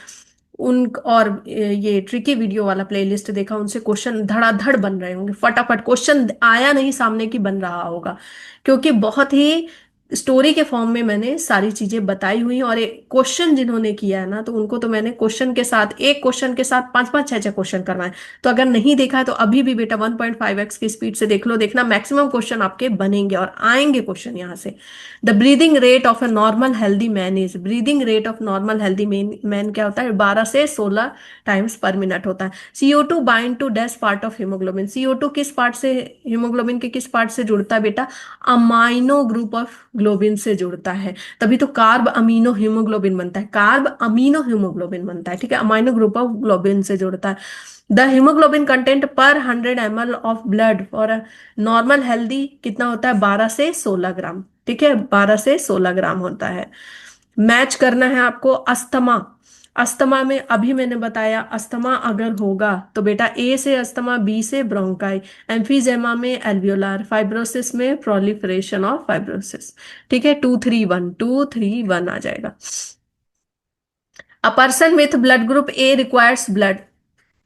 उन, और ये ट्रिकी वीडियो वाला प्लेलिस्ट देखा, उनसे क्वेश्चन धड़ाधड़ बन रहे होंगे, फटाफट क्वेश्चन आया नहीं सामने की बन रहा होगा, क्योंकि बहुत ही स्टोरी के फॉर्म में मैंने सारी चीजें बताई हुई हैं, और एक क्वेश्चन जिन्होंने किया है ना, तो उनको तो मैंने क्वेश्चन के साथ, एक क्वेश्चन के साथ पांच पांच छह छह क्वेश्चन करवाए। तो अगर नहीं देखा है तो अभी भी बेटा 1.5x की स्पीड से देख लो, देखना मैक्सिमम क्वेश्चन आपके बनेंगे और आएंगे क्वेश्चन यहाँ से। The breathing rate of a normal healthy man is, breathing rate of normal healthy man क्या होता है, 12 से 16 टाइम्स पर मिनट होता है। CO2 bind to dash part of haemoglobin, CO2 किस पार्ट से, हीमोग्लोबिन के किस पार्ट से जुड़ता है बेटा, अमाइनो ग्रुप ऑफ ग्लोबिन से जुड़ता है। तभी तो कार्ब अमीनो हीमोग्लोबिन बनता है, कार्ब अमीनो हीमोग्लोबिन बनता है, ठीक है, अमाइनो ग्रुप ऑफ ग्लोबिन से जुड़ता है। द हीमोग्लोबिन कंटेंट पर 100 ml ऑफ ब्लड और नॉर्मल हेल्दी कितना होता है, 12 से 16 ग्राम, ठीक है, 12 से 16 ग्राम होता है। मैच करना है आपको अस्थमा। अस्थमा में अभी मैंने बताया, अस्थमा अगर होगा तो बेटा ए से अस्थमा, बी से ब्रोंकाई, एम्फीजेमा में एल्वियोलार, फाइब्रोसिस में प्रोलिफरेशन ऑफ फाइब्रोसिस, ठीक है, 2 3 1 2 3 1 आ जाएगा। A person with blood group A requires blood,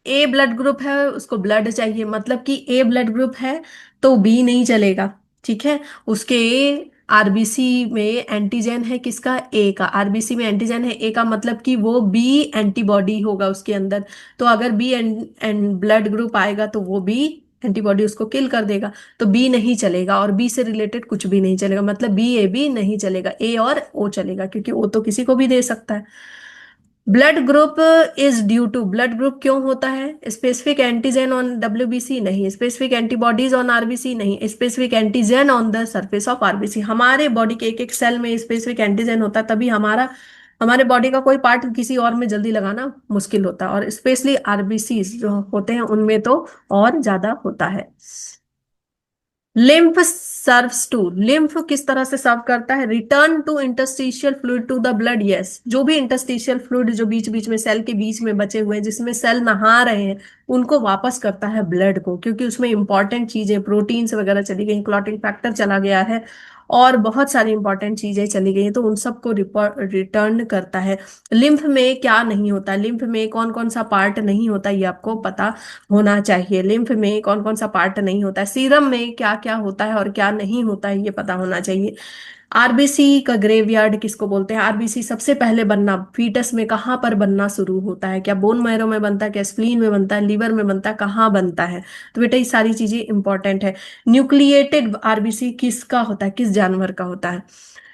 A blood group है उसको ब्लड चाहिए, मतलब कि ए ब्लड ग्रुप है तो बी नहीं चलेगा, ठीक है। उसके आरबीसी में एंटीजन है किसका, ए का, आरबीसी में एंटीजन है ए का, मतलब कि वो बी एंटीबॉडी होगा उसके अंदर। तो अगर बी एंड ब्लड ग्रुप आएगा तो वो बी एंटीबॉडी उसको किल कर देगा, तो बी नहीं चलेगा, और बी से रिलेटेड कुछ भी नहीं चलेगा, मतलब बी ए बी नहीं चलेगा, ए और ओ चलेगा, क्योंकि ओ तो किसी को भी दे सकता है। Blood group is due to, blood group क्यों होता है, स्पेसिफिक एंटीजन ऑन डब्ल्यूबीसी नहीं, स्पेसिफिक एंटीबॉडीज ऑन आरबीसी नहीं, specific antigen on the surface of RBC. हमारे बॉडी के एक एक सेल में स्पेसिफिक एंटीजन होता है, तभी हमारे बॉडी का कोई पार्ट किसी और में जल्दी लगाना मुश्किल होता है, और स्पेशली आरबीसी जो होते हैं उनमें तो और ज्यादा होता है। लिम्फ सर्व्स टू, लिम्फ किस तरह से सर्व करता है, return to interstitial fluid to the blood, yes, जो भी इंटरस्टिशियल फ्लूइड जो बीच बीच में सेल के बीच में बचे हुए हैं, जिसमें सेल नहा रहे हैं, उनको वापस करता है ब्लड को, क्योंकि उसमें इंपॉर्टेंट चीजें, प्रोटीन्स वगैरह चली गई, क्लॉटिंग फैक्टर चला गया है, और बहुत सारी इंपॉर्टेंट चीजें चली गई हैं, तो उन सबको रिटर्न करता है। लिम्फ में क्या नहीं होता, लिम्फ में कौन कौन सा पार्ट नहीं होता, ये आपको पता होना चाहिए। लिम्फ में कौन कौन सा पार्ट नहीं होता है, सीरम में क्या क्या होता है और क्या नहीं होता है, ये पता होना चाहिए। आरबीसी का ग्रेवयार्ड किसको बोलते हैं, आरबीसी सबसे पहले बनना फीटस में कहाँ पर बनना शुरू होता है, क्या बोन मैरो में बनता है, क्या स्प्लीन में बनता है, लीवर में बनता है, कहाँ बनता है, तो बेटा ये सारी चीजें इंपॉर्टेंट है। न्यूक्लिएटेड आरबीसी किसका होता है, किस जानवर का होता है।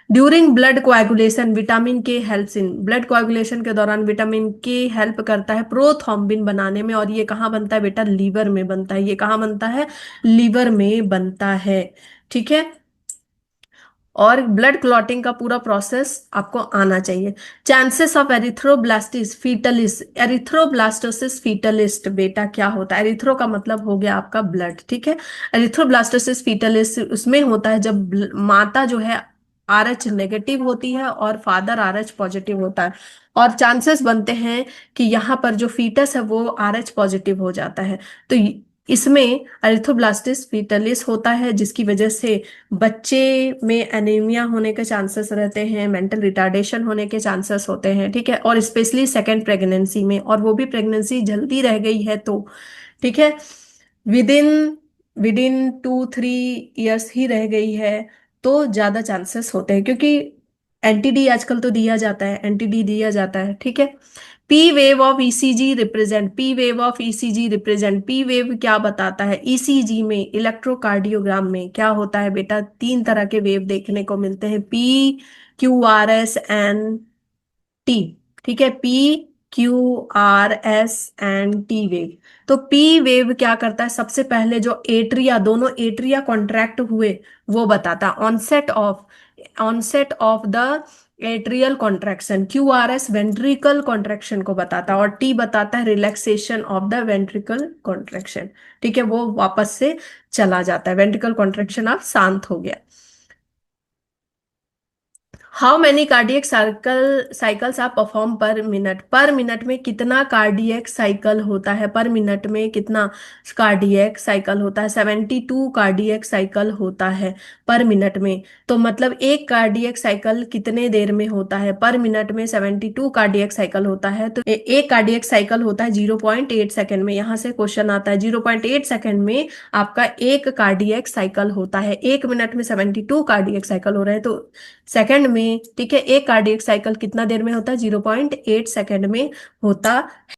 ड्यूरिंग ब्लड कोएगुलेशन विटामिन के हेल्प्स इन, ब्लड कोएगुलेशन के दौरान विटामिन के हेल्प करता है प्रोथ्रोम्बिन बनाने में, और ये कहाँ बनता है बेटा, लीवर में बनता है, ये कहाँ बनता है, लीवर में बनता है, ठीक है। और ब्लड क्लॉटिंग का पूरा प्रोसेस आपको आना चाहिए। चांसेस ऑफ एरिथ्रोब्लास्टिस फीटलिस, एरिथ्रोब्लास्टोसिस फीटलिस्ट बेटा क्या होता है, एरिथ्रो का मतलब हो गया आपका ब्लड, ठीक है। एरिथ्रोब्लास्टोसिस फीटलिस उसमें होता है जब माता जो है RH नेगेटिव होती है और फादर RH पॉजिटिव होता है, और चांसेस बनते हैं कि यहाँ पर जो फीटस है वो RH पॉजिटिव हो जाता है। तो इसमें एरिथ्रोब्लास्टिस फीटलिस होता है, जिसकी वजह से बच्चे में एनीमिया होने के चांसेस रहते हैं, मेंटल रिटार्डेशन होने के चांसेस होते हैं, ठीक है, और स्पेशली सेकेंड प्रेगनेंसी में, और वो भी प्रेगनेंसी जल्दी रह गई है तो, ठीक है, विदिन विदिन 2 3 इयर्स ही रह गई है तो ज्यादा चांसेस होते हैं, क्योंकि एंटीडी आजकल तो दिया जाता है, एंटीडी दिया जाता है, ठीक है। P wave of ECG represent, P wave of ECG represent, P wave क्या बताता है, ईसीजी में इलेक्ट्रोकार्डियोग्राम में क्या होता है बेटा, 3 तरह के वेव देखने को मिलते हैं, PQRS एंड टी, ठीक है, PQRS एंड टी वेव। तो पी वेव क्या करता है, सबसे पहले जो एट्रिया, दोनों एट्रिया कॉन्ट्रैक्ट हुए वो बताता है, onset of the atrial contraction, QRS ventricle contraction को बताता है, और टी बताता है relaxation of the ventricle contraction, ठीक है, वो वापस से चला जाता है, वेंट्रिकल कॉन्ट्रैक्शन अब शांत हो गया। हाउ मैनी कार्डियक साइकिल्स आप परफॉर्म पर मिनट में कितना कार्डियक साइकिल होता है, पर मिनट में कितना कार्डियक साइकिल होता है, 72 कार्डियक साइकिल होता है पर मिनट में। तो मतलब एक कार्डियक साइकिल कितने देर में होता है, पर मिनट में 72 कार्डियक साइकिल होता है, तो एक कार्डियक साइकिल होता है 0.8 सेकंड में। यहाँ से क्वेश्चन आता है 0.8 सेकंड में आपका एक कार्डियक साइकिल होता है, एक मिनट में 72 कार्डियक साइकिल हो रहे हैं, तो सेकंड में, ठीक है, एक कार्डियक साइकिल कितना देर में होता है, 0.8 सेकंड में होता।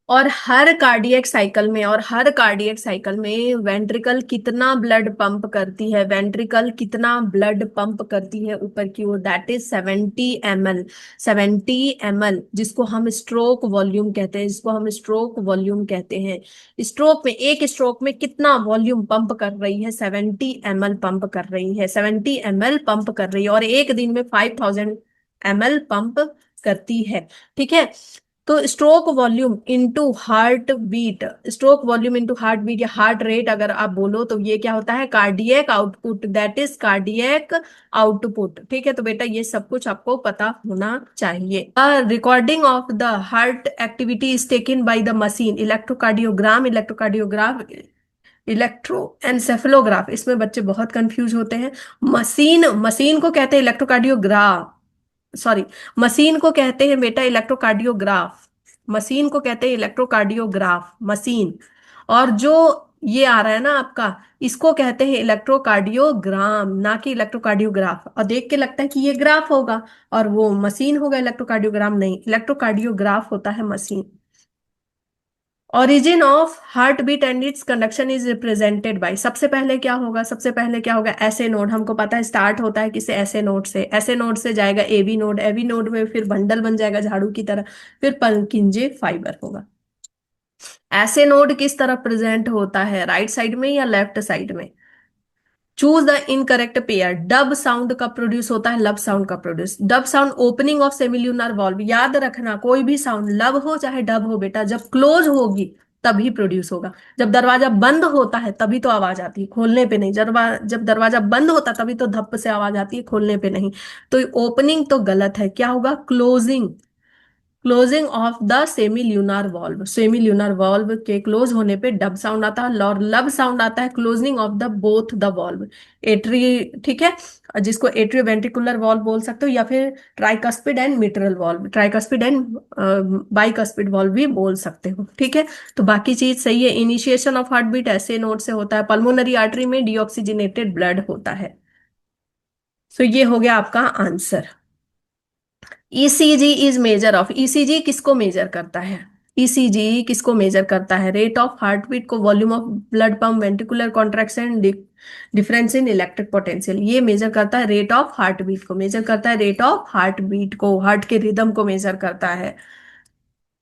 और हर कार्डियक साइकिल में वेंट्रिकल कितना ब्लड पंप करती है, वेंट्रिकल कितना ब्लड पंप करती है ऊपर की ओर, दैट इज 70 ml। 70 ml, जिसको हम स्ट्रोक वॉल्यूम कहते हैं, जिसको हम स्ट्रोक वॉल्यूम कहते हैं। स्ट्रोक में, एक स्ट्रोक में कितना वॉल्यूम पंप कर रही है, 70 ml पंप कर रही है, 70 ml पंप कर रही है, और एक दिन में 5000 ml पंप करती है। ठीक है, तो stroke volume into heart beat, stroke volume into heart beat या हार्ट रेट अगर आप बोलो तो ये क्या होता है, cardiac output, that is cardiac output. ठीक है, तो बेटा ये सब कुछ आपको पता होना चाहिए। Recording of the heart activity is taken by the machine, electrocardiogram, electrocardiograph, electroencephalograph. इसमें बच्चे बहुत कंफ्यूज होते हैं। मशीन, मशीन को कहते हैं इलेक्ट्रोकार्डियोग्राफ, सॉरी, मशीन को कहते हैं बेटा इलेक्ट्रोकार्डियोग्राफ, मशीन को कहते हैं इलेक्ट्रोकार्डियोग्राफ, मशीन। और जो ये आ रहा है ना आपका, इसको कहते हैं इलेक्ट्रोकार्डियोग्राम, ना कि इलेक्ट्रोकार्डियोग्राफ। और देख के लगता है कि ये ग्राफ होगा और वो मशीन होगा, इलेक्ट्रोकार्डियोग्राम नहीं, इलेक्ट्रोकार्डियोग्राफ होता है machine. Origin of heart beat and its conduction is represented by, सबसे पहले क्या होगा, सबसे पहले क्या होगा, ऐसे नोड। हमको पता है स्टार्ट होता है किसे, ऐसे नोड से, ऐसे नोड से जाएगा एवी नोड, एवी नोड में फिर बंडल बन जाएगा झाड़ू की तरह, फिर पल्किंजे फाइबर होगा। ऐसे नोड किस तरह प्रेजेंट होता है, राइट साइड में या लेफ्ट साइड में। Choose the incorrect pair, dub sound कब प्रोड्यूस होता है, लब साउंड कब produce, dub sound opening of semilunar valve, याद रखना कोई भी साउंड लब हो चाहे डब हो बेटा, जब क्लोज होगी तभी प्रोड्यूस होगा। जब दरवाजा बंद होता है तभी तो आवाज आती है, खोलने पे नहीं। जब दरवाजा बंद होता है तभी तो धप से आवाज आती है, खोलने पे नहीं। तो ओपनिंग तो गलत है, क्या होगा, closing, closing of the semilunar valve, semilunar valve के क्लोज होने पे डब साउंड आता है, और लब साउंड आता है closing of the both the valve, atria, ठीक है, जिसको एट्रियो वेंट्रिकुलर वॉल्व बोल सकते हो, या फिर tricuspid and mitral valve, tricuspid and bicuspid valve भी बोल सकते हो। ठीक है, तो बाकी चीज सही है। इनिशिएशन ऑफ हार्ट बीट ऐसे नोड से होता है, पल्मोनरी आर्टरी में डीऑक्सीजनेटेड ब्लड होता है। सो ये हो गया आपका answer. ECG is measure of, ECG किसको मेजर करता है, ईसीजी किसको मेजर करता है, रेट ऑफ हार्ट बीट को, volume of blood pump, ventricular contraction, difference in electric potential, ये मेजर करता है, रेट ऑफ हार्ट बीट को मेजर करता है, रेट ऑफ हार्ट बीट को, हार्ट के रिदम को मेजर करता है।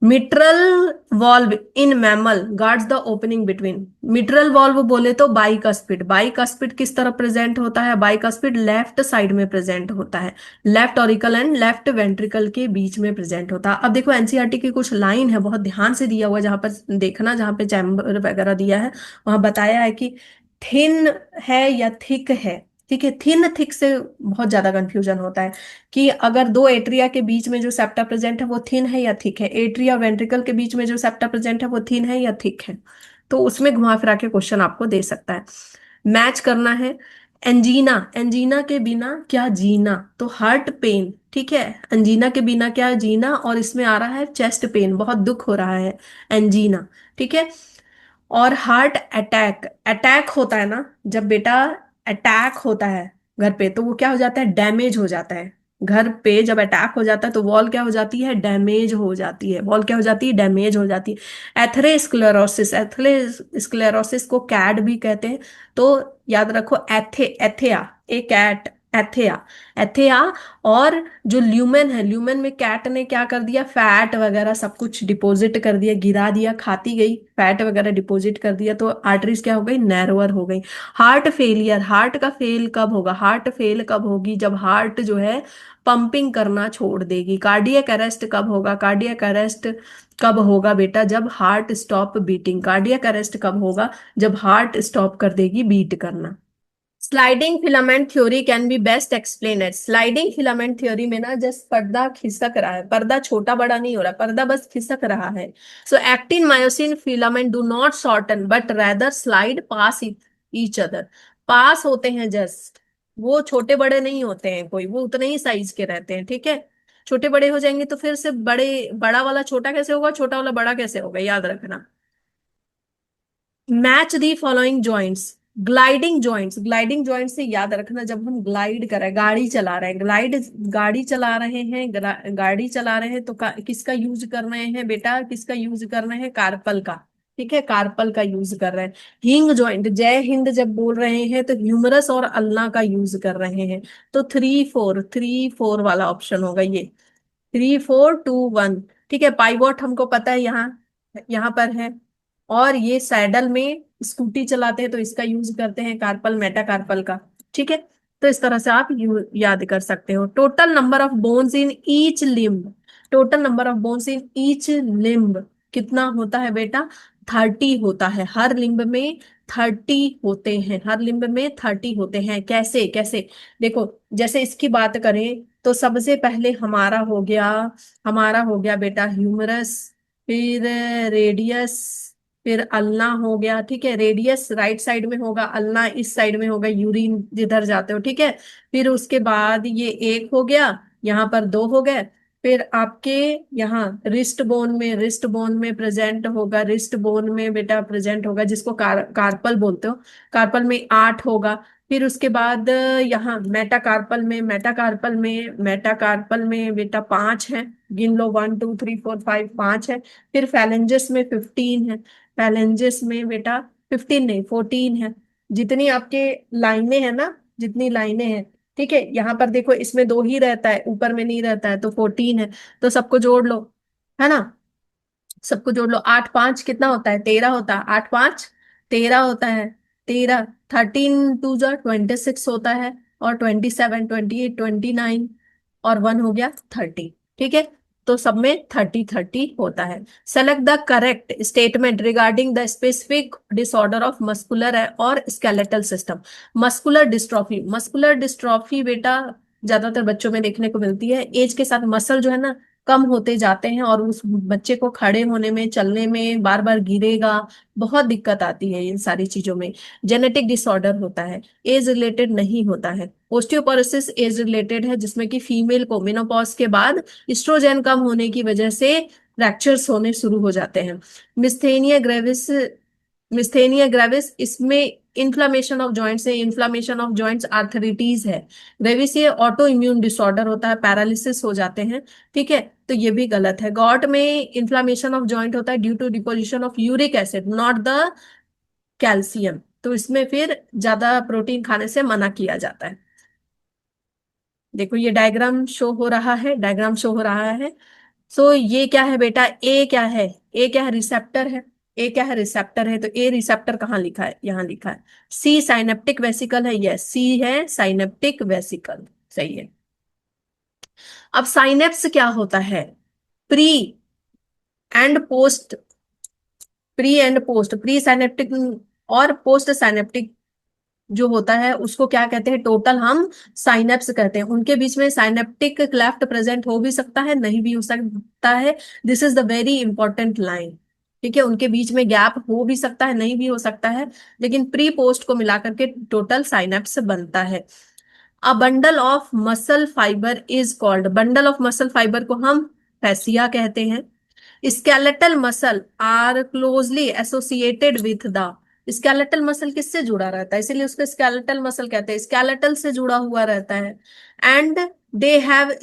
Mitral valve in mammal guards the opening between, mitral valve बोले तो बाइकस्पिड, बाइकस्पिड किस तरह प्रेजेंट होता है, बाइकस्पिड लेफ्ट साइड में प्रेजेंट होता है, left auricle and left ventricle के बीच में प्रेजेंट होता है। अब देखो एनसीईआरटी की कुछ लाइन है, बहुत ध्यान से दिया हुआ है, जहां पर देखना, जहां पे चैम्बर वगैरह दिया है वहां बताया है कि थिन है या थिक है। ठीक है, थिन थिक से बहुत ज्यादा कंफ्यूजन होता है कि अगर दो एट्रिया के बीच में जो सेप्टा प्रेजेंट है वो थिन है या थिक है, एट्रिया वेंट्रिकल के बीच में जो सेप्टा प्रेजेंट है वो थिन है या थिक है, तो उसमें घुमा फिरा के क्वेश्चन आपको दे सकता है। मैच करना है। एंजीना, एंजीना के बिना क्या जीना, तो हार्ट पेन, ठीक है, एंजीना के बिना क्या जीना, और इसमें आ रहा है चेस्ट पेन, बहुत दुख हो रहा है, एंजीना। ठीक है, और हार्ट अटैक, अटैक होता है ना जब बेटा, अटैक होता है घर पे, तो वो क्या हो जाता है, डैमेज हो जाता है। घर पे जब अटैक हो जाता है तो वॉल क्या हो जाती है, डैमेज हो जाती है, वॉल क्या हो जाती है, डैमेज हो जाती है। एथेरोस्क्लेरोसिस, एथेरोस्क्लेरोसिस को कैड भी कहते हैं, तो याद रखो, एथेया, ए कैट, एथेया, एथेया। और जो ल्यूमेन है, ल्यूमेन में कैट ने क्या कर दिया, फैट वगैरह सब कुछ डिपॉजिट कर दिया, गिरा दिया, खाती गई, फैट वगैरह डिपॉजिट कर दिया, तो आर्टरीज क्या हो गई, नैरोअर हो गई। हार्ट फेलियर, हार्ट का फेल कब होगा, हार्ट फेल कब होगी, जब हार्ट जो है पंपिंग करना छोड़ देगी। कार्डियक अरेस्ट कब होगा, कार्डियक अरेस्ट कब होगा बेटा, जब heart stop beating, cardiac arrest कब होगा, जब हार्ट स्टॉप कर देगी बीट करना। Sliding filament theory can be best explain eight, sliding filament theory में ना जस्ट पर्दा खिसक रहा है, पर्दा छोटा बड़ा नहीं हो रहा, पर्दा बस खिसक रहा है। So actin myosin filament do not shorten but rather slide past each other, पास होते हैं जस्ट, वो छोटे बड़े नहीं होते हैं कोई, वो उतने ही साइज के रहते हैं, ठीक है। छोटे बड़े हो जाएंगे तो फिर से बड़े, बड़ा वाला छोटा कैसे होगा, छोटा वाला बड़ा कैसे होगा, याद रखना। Match the following joints, gliding joints, gliding joint से याद रखना, जब हम ग्लाइड कर रहे हैं, गाड़ी चला रहे हैं, ग्लाइड, गाड़ी चला रहे हैं, गाड़ी चला रहे हैं तो किसका यूज कर रहे हैं बेटा, किसका यूज कर रहे हैं, कार्पल का, ठीक है, कार्पल का यूज कर रहे हैं। हिंग जॉइंट, जय हिंद जब बोल रहे हैं तो ह्यूमरस और अल्ना का यूज कर रहे हैं। तो 3 4 वाला ऑप्शन होगा ये, 3 4 2 1, ठीक है। पाइवॉट हमको पता है, यहाँ यहाँ पर है। और ये सैडल में स्कूटी चलाते हैं तो इसका यूज करते हैं, कार्पल मेटा कार्पल का, ठीक है। तो इस तरह से आप याद कर सकते हो। Total number of bones in each limb, total number of bones in each limb कितना होता है बेटा, 30 होता है, हर लिम्ब में 30 होते हैं, हर लिम्ब में 30 होते हैं। कैसे कैसे, देखो, जैसे इसकी बात करें तो सबसे पहले हमारा हो गया बेटा ह्यूमरस, फिर रेडियस, फिर अल्ना हो गया, ठीक है, रेडियस राइट साइड में होगा, अल्ना इस साइड में होगा, यूरिन जिधर जाते हो, ठीक है। फिर उसके बाद ये एक हो गया, यहाँ पर दो हो गए, फिर आपके यहाँ रिस्ट बोन में प्रेजेंट होगा, रिस्ट बोन में बेटा प्रेजेंट होगा, जिसको कार्पल बोलते हो, कार्पल में 8 होगा। फिर उसके बाद यहाँ मेटाकार्पल में बेटा 5 है, गिन लो, 1 2 3 4 5, 5 है। फिर फैलेंजेस में 15 है, फैलेंजेस में बेटा 15 नहीं 14 है। जितनी आपके लाइनें हैं ना, जितनी लाइनें हैं, ठीक है, यहाँ पर देखो इसमें 2 ही रहता है, ऊपर में नहीं रहता है, तो 14 है। तो सबको जोड़ लो, है ना, सबको जोड़ लो, 8 5 कितना होता है, 13 होता है, 8 5 13 होता है, 13, 13 2 जा 26 होता है, और 27 28 29, और 1 हो गया 30, ठीक है। तो सब में 30 30 होता है। Select the correct statement regarding the specific disorder of muscular और स्केलेटल सिस्टम। मस्कुलर डिस्ट्रॉफी बेटा ज्यादातर बच्चों में देखने को मिलती है, एज के साथ मसल जो है ना कम होते जाते हैं, और उस बच्चे को खड़े होने में, चलने में बार बार गिरेगा, बहुत दिक्कत आती है इन सारी चीजों में। जेनेटिक डिसऑर्डर होता है, एज रिलेटेड नहीं होता है। ओस्टियोपोरोसिस एज रिलेटेड है, जिसमें कि फीमेल को मेनोपॉज के बाद इस्ट्रोजेन कम होने की वजह से फ्रैक्चर्स होने शुरू हो जाते हैं। मिस्थेनिया ग्रेविस, इसमें इन्फ्लामेशन ऑफ जॉइंट्स है, इन्फ्लामेशन ऑफ जॉइंट्स आर्थरिटीज है। ग्रेविस ये ऑटो इम्यून डिसऑर्डर होता है, पैरालिसिस हो जाते हैं, ठीक है। तो ये भी गलत है। गॉट में इन्फ्लामेशन ऑफ जॉइंट होता है due to deposition of uric acid not the calcium, तो इसमें फिर ज्यादा प्रोटीन खाने से मना किया जाता है। देखो ये डायग्राम शो हो रहा है, डायग्राम शो हो रहा है। सो ये क्या है बेटा, ए क्या है, ए क्या है, रिसेप्टर है, ए क्या है, रिसेप्टर है। तो ए रिसेप्टर कहाँ लिखा है, यहाँ लिखा है। सी साइनेप्टिक वेसिकल है, यस सी है साइनेप्टिक वेसिकल, सही है। अब साइनेप्स क्या होता है, pre and post, pre synaptic और पोस्ट साइनेप्टिक जो होता है उसको क्या कहते हैं, टोटल हम साइनेप्स कहते हैं। उनके बीच में साइनेप्टिक क्लेफ्ट प्रेजेंट हो भी सकता है, नहीं भी हो सकता है, this is the very important line, ठीक है। उनके बीच में गैप हो भी सकता है, नहीं भी हो सकता है, लेकिन प्री पोस्ट को मिलाकर के टोटल साइनेप्स बनता है। A bundle of muscle fiber is called, bundle of muscle fiber को हम फैसिया कहते हैं। Skeletal muscle are closely associated with the, skeletal muscle किससे जुड़ा रहता है, इसीलिए उसको स्केलेटल मसल कहते हैं, स्केलेटल से जुड़ा हुआ रहता है। एंड दे हैव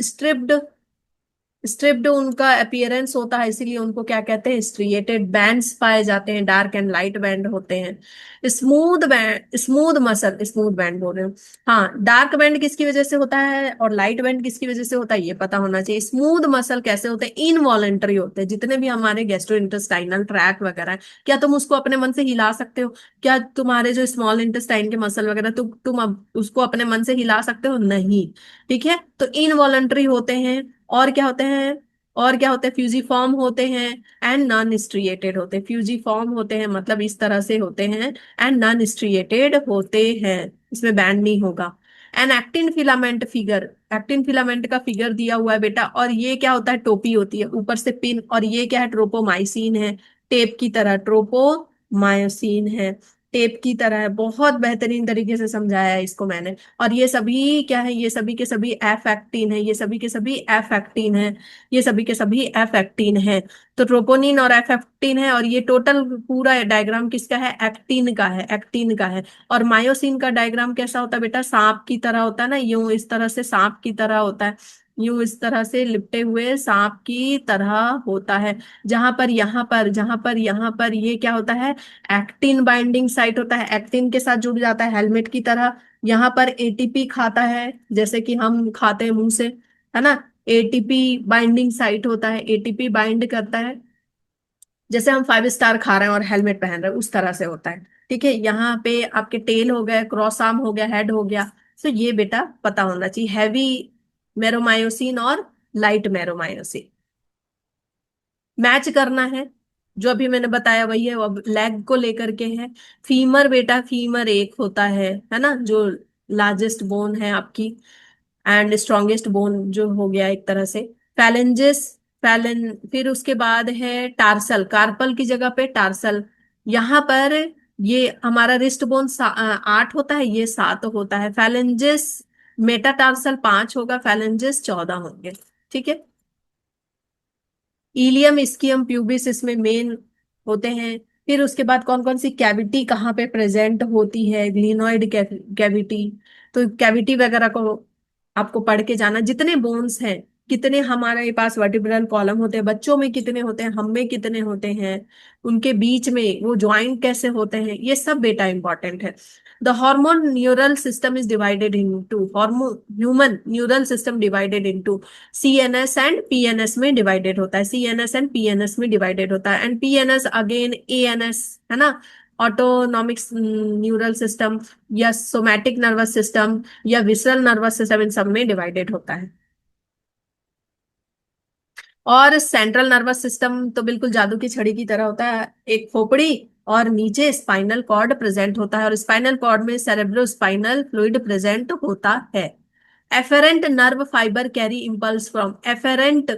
स्ट्रिप्ड उनका अपीयरेंस होता है, इसीलिए उनको क्या कहते हैं, स्ट्रिएटेड बैंड्स पाए जाते हैं, डार्क एंड लाइट बैंड होते हैं। स्मूथ मसल, स्मूथ बैंड बोल रहे हो, हाँ, डार्क बैंड किसकी वजह से होता है और लाइट बैंड किसकी वजह से होता है, ये पता होना चाहिए। स्मूथ मसल कैसे होते हैं, इनवॉलेंटरी होते हैं, जितने भी हमारे गैस्ट्रो इंटेस्टाइनल ट्रैक वगैरह है, क्या तुम उसको अपने मन से हिला सकते हो, क्या तुम्हारे जो स्मॉल इंटेस्टाइन के मसल वगैरह तुम अब उसको अपने मन से हिला सकते हो, नहीं, ठीक है। तो इनवॉलेंटरी होते हैं, और क्या होते हैं, और क्या होते हैं, फ्यूजिफॉर्म होते हैं एंड नॉन स्ट्रिएटेड होते हैं। फ्यूजिफॉर्म होते हैं मतलब इस तरह से होते हैं, एंड नॉन स्ट्रिएटेड होते हैं, इसमें बैंड नहीं होगा। An actin filament figure, actin filament का फिगर दिया हुआ है बेटा, और ये क्या होता है, टोपी होती है ऊपर से पिन, और ये क्या है, ट्रोपोमाइसिन है, टेप की तरह ट्रोपोमायोसिन है, टेप की तरह है। बहुत बेहतरीन तरीके से समझाया है इसको मैंने। और ये सभी क्या है, ये सभी के सभी एफ एक्टिन है, ये सभी के सभी एफ एक्टिन है, ये सभी के सभी एफ एक्टिन है। तो ट्रोपोनिन और एफ एक्टिन है, और ये टोटल पूरा डायग्राम किसका है, एक्टिन का है, एक्टिन का है। और मायोसिन का डायग्राम कैसा होता है बेटा, सांप की तरह होता है ना, यूं इस तरह से सांप की तरह होता है, यूं इस तरह से लिपटे हुए सांप की तरह होता है। जहां पर यहाँ पर, जहां पर यहाँ पर ये क्या होता है, एक्टिन बाइंडिंग साइट होता है, एक्टिन के साथ जुड़ जाता है हेलमेट की तरह। यहाँ पर एटीपी खाता है, जैसे कि हम खाते हैं मुंह से, है ना। एटीपी बाइंडिंग साइट होता है, एटीपी बाइंड करता है, जैसे हम 5 स्टार खा रहे हैं और हेलमेट पहन रहे हैं उस तरह से होता है। ठीक है, यहाँ पे आपके टेल हो गया, क्रॉस आर्म हो गया, हेड हो गया। तो ये बेटा पता होना चाहिए, हैवी मेरोमायोसिन और लाइट मेरोमायोसिन। मैच करना है, जो अभी मैंने बताया वही है, वो अब लेग को लेकर के है। फीमर बेटा, फीमर एक होता है ना, जो लार्जेस्ट बोन है आपकी, एंड स्ट्रॉन्गेस्ट बोन जो हो गया एक तरह से। फैलेंजेस, फैलें फिर उसके बाद है टार्सल, कार्पल की जगह पे टार्सल। यहाँ पर ये हमारा रिस्ट बोन 8 होता है, ये 7 होता है। फैलेंजेस, मेटाटार्सल 5 होगा, फैलेंजेस 14 होंगे। ठीक है। इलियम, स्कियम, प्यूबिस इसमें मेन होते हैं। फिर उसके बाद कौन कौन सी कैविटी कहाँ पे प्रेजेंट होती है, ग्लिनोइड कैविटी। तो कैविटी वगैरह को आपको पढ़ के जाना, जितने बोन्स हैं, कितने हमारे पास वर्टिब्रल कॉलम होते हैं, बच्चों में कितने होते हैं, हम में कितने होते हैं, उनके बीच में वो ज्वाइंट कैसे होते हैं, ये सब बेटा इंपॉर्टेंट है। The hormone neural system is divided into, hormone human neural system divided into CNS and PNS में डिवाइडेड होता है, सीएनएस एंड पीएनएस में डिवाइडेड होता है, एंड पीएनएस अगेन एएनएस, है ना, ऑटोनॉमिक न्यूरल सिस्टम, या सोमैटिक नर्वस सिस्टम, या विसरल नर्वस सिस्टम, इन सब में डिवाइडेड होता है। और सेंट्रल नर्वस सिस्टम तो बिल्कुल जादू की छड़ी की तरह होता है, एक खोपड़ी और नीचे स्पाइनल कॉर्ड प्रेजेंट होता है, और स्पाइनल कॉर्ड में सेरेब्रो स्पाइनल फ्लूइड प्रेजेंट होता है। Efferent nerve fibre carry impulse from, efferent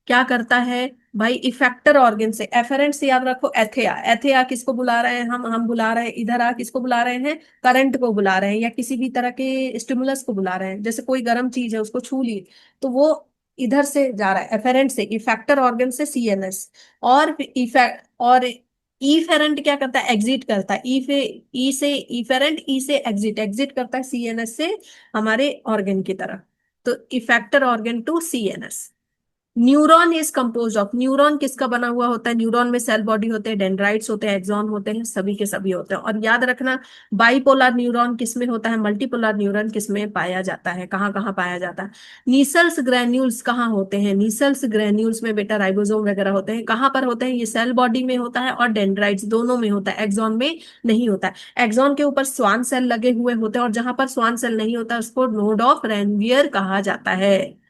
क्या करता है भाई, इफेक्टर ऑर्गन से। एफेरेंट से याद रखो, एथेया, एथेया किसको बुला रहे हैं, हम बुला रहे हैं इधर आ, किसको बुला रहे हैं, करंट को बुला रहे हैं, या किसी भी तरह के स्टिमुलस को बुला रहे हैं, जैसे कोई गर्म चीज है उसको छू ली, तो वो इधर से जा रहा है, एफेरेंट से, इफेक्टर ऑर्गन से सीएनएस। और इफेक्ट, और इफेरेंट क्या करता है, एग्जिट करता है, ई से, ई से इफेरेंट, ई से एग्जिट, एग्जिट करता है सीएनएस से हमारे ऑर्गन की तरफ। तो effector organ to CNS. Neuron is compose of, neuron किसका बना हुआ होता है, न्यूरॉन में सेल बॉडी होते हैं, डेंड्राइट्स होते हैं, एक्सॉन होते हैं, सभी के सभी होते हैं। और याद रखना, बाइपोलर न्यूरॉन किसमें होता है, मल्टीपोलर न्यूरॉन किसमें पाया जाता है, कहाँ कहाँ पाया जाता है। नीसल्स ग्रेन्यूल्स कहाँ होते हैं, नीसल्स ग्रेन्यूल्स में बेटा राइबोसोम वगैरह होते हैं, कहाँ पर होते हैं, ये सेल बॉडी में होता है और डेंड्राइट्स दोनों में होता है, एक्सॉन में नहीं होता है। एक्सॉन के ऊपर स्वान सेल लगे हुए होते हैं, और जहां पर स्वान सेल नहीं होता उसको नोड ऑफ रेनवियर कहा जाता है।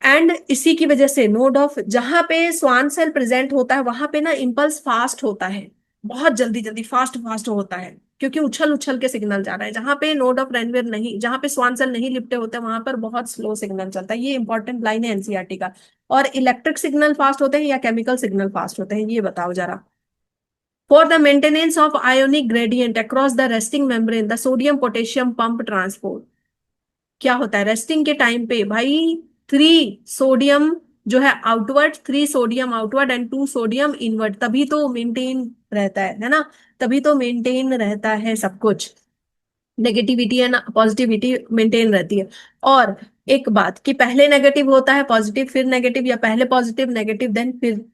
एंड इसी की वजह से नोड ऑफ, जहां पे स्वान सेल प्रेजेंट होता है वहां पे ना इम्पल्स फास्ट होता है, बहुत जल्दी जल्दी फास्ट फास्ट होता है, क्योंकि उछल उछल के सिग्नल जा रहा है। जहां पे नोड ऑफ रेनवीयर नहीं, जहां पे स्वान सेल नहीं लिपटे होते वहां पर बहुत स्लो सिग्नल चलता है। ये इंपॉर्टेंट लाइन है एनसीईआरटी का। और इलेक्ट्रिक सिग्नल फास्ट होते हैं या केमिकल सिग्नल फास्ट होते हैं, ये बताओ जरा। For the maintenance of ionic gradient across the resting membrane the sodium potassium pump transport, क्या होता है रेस्टिंग के टाइम पे भाई, 3 सोडियम जो है outward, 3 sodium outward and 2 sodium inward, तभी तो मेंटेन रहता है ना, तभी तो मेंटेन रहता है सब कुछ, नेगेटिविटी एंड पॉजिटिविटी मेंटेन रहती है। और एक बात कि पहले नेगेटिव होता है पॉजिटिव फिर नेगेटिव, या पहले पॉजिटिव नेगेटिव देन फिर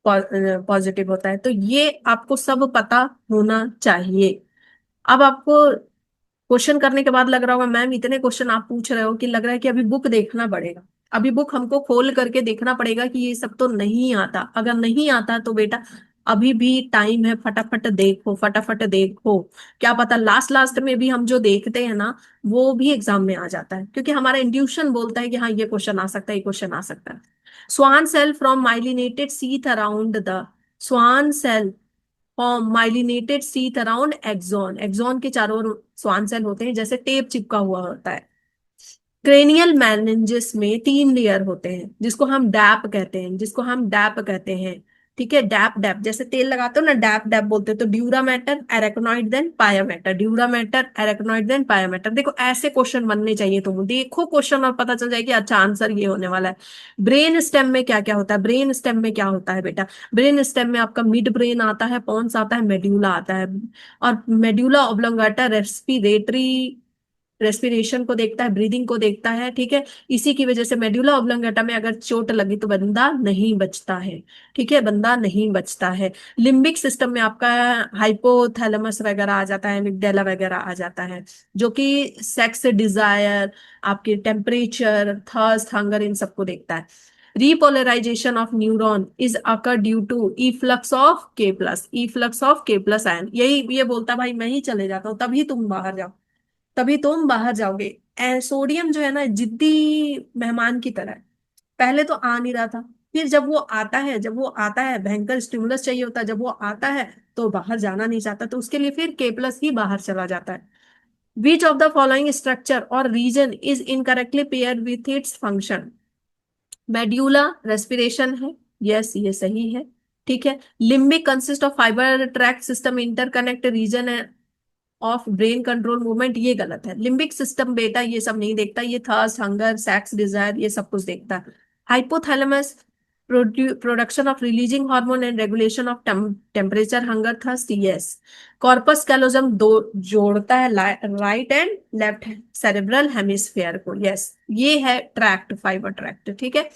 पॉजिटिव होता है, तो ये आपको सब पता होना चाहिए। अब आपको क्वेश्चन करने के बाद लग रहा होगा मैम इतने क्वेश्चन आप पूछ रहे हो कि लग रहा है कि अभी बुक देखना पड़ेगा, अभी बुक हमको खोल करके देखना पड़ेगा कि ये सब तो नहीं आता। अगर नहीं आता तो बेटा अभी भी टाइम है, फटाफट देखो, फटाफट देखो। क्या पता लास्ट लास्ट में भी हम जो देखते हैं ना, वो भी एग्जाम में आ जाता है, क्योंकि हमारा इंट्यूशन बोलता है कि हाँ ये क्वेश्चन आ सकता है, ये क्वेश्चन आ सकता है। Schwann cell from myelinated sheath around the Schwann cell form myelinated sheath around axon, axon के चारों ओर स्वान सेल होते हैं, जैसे टेप चिपका हुआ होता है। क्रेनियल मेनिंजेस में 3 लेयर होते हैं, जिसको हम डैप कहते हैं, जिसको हम डैप कहते हैं। ठीक है, डैप डैप जैसे तेल लगाते हो ना, डैप डैप बोलते हो। तो dura mater, arachnoid, then pia mater, dura mater, arachnoid, then pia mater. देखो ऐसे क्वेश्चन बनने चाहिए, तुम देखो क्वेश्चन और पता चल जाए कि अच्छा आंसर ये होने वाला है। ब्रेन स्टेम में क्या क्या होता है, ब्रेन स्टेम में क्या होता है बेटा? ब्रेन स्टेम में आपका मिड ब्रेन आता है, पॉन्स आता है, मेड्यूला आता है। और मेड्यूला ऑब्लोंगाटा रेस्पिरेटरी, रेस्पिरेशन को देखता है, ब्रीदिंग को देखता है। ठीक है, इसी की वजह से मेड्यूला ऑब्लोंगेटा में अगर चोट लगी तो बंदा नहीं बचता है। ठीक है, बंदा नहीं बचता है। लिम्बिक सिस्टम में आपका हाइपोथैलेमस वगैरह आ जाता है, एमिगडाला वगैरह आ जाता है, जो कि सेक्स डिजायर, आपके टेम्परेचर, थर्स्ट, हंगर, इन सबको देखता है। Repolarization of neuron is occur due to efflux of K plus, efflux of K plus ion. यही ये बोलता भाई मैं ही चले जाता हूँ, तभी तुम बाहर जाओ, तभी तुम बाहर जाओगे। सोडियम जो है ना, जिद्दी मेहमान की तरह है। पहले तो आ नहीं रहा था, फिर जब वो आता है, जब वो आता है, भयंकर स्टिमुलस चाहिए होता है, जब वो आता है तो बाहर जाना नहीं चाहता, तो उसके लिए फिर के प्लस ही बाहर चला जाता है। Which of the following structure और region is incorrectly pair with its function? Medulla respiration है, यस ये सही है। ठीक है, limbic consist of fibre tract system interconnect region of brain control movement, ये गलत है। लिम्बिक सिस्टम बेटा ये सब नहीं देखता, ये थर्स्ट, हंगर, सेक्स डिजायर, ये सब कुछ देखता है। Hypothalamus production of releasing hormone and regulation of temperature, hunger, thirst, yes. Corpus callosum दो जोड़ता है right and left cerebral hemisphere को, यस। ये है ट्रैक्ट, फाइबर ट्रैक्ट। ठीक है,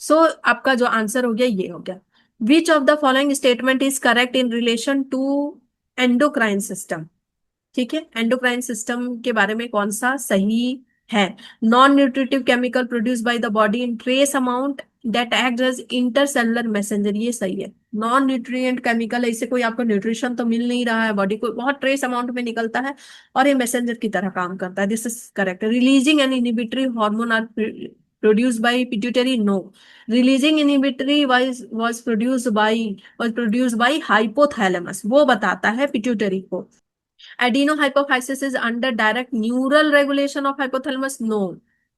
सो आपका जो आंसर हो गया ये हो गया। Which of the following statement is correct in relation to endocrine system? ठीक है, एंडोक्राइन सिस्टम के बारे में कौन सा सही है? Non nutritive chemical produce by the body in trace amount that act as intercellular messenger, ये सही है। नॉन न्यूट्रिएंट केमिकल है, इससे कोई आपको न्यूट्रिशन तो मिल नहीं रहा है, बॉडी को बहुत ट्रेस अमाउंट में निकलता है और ये मैसेंजर की तरह काम करता है, this is correct. Releasing an inhibitory hormone are produced by pituitary, no. Releasing inhibitory was produced by hypothalamus, वो बताता है पिट्यूटरी को। Adenohypophysis is under direct neural regulation of hypothalamus, no।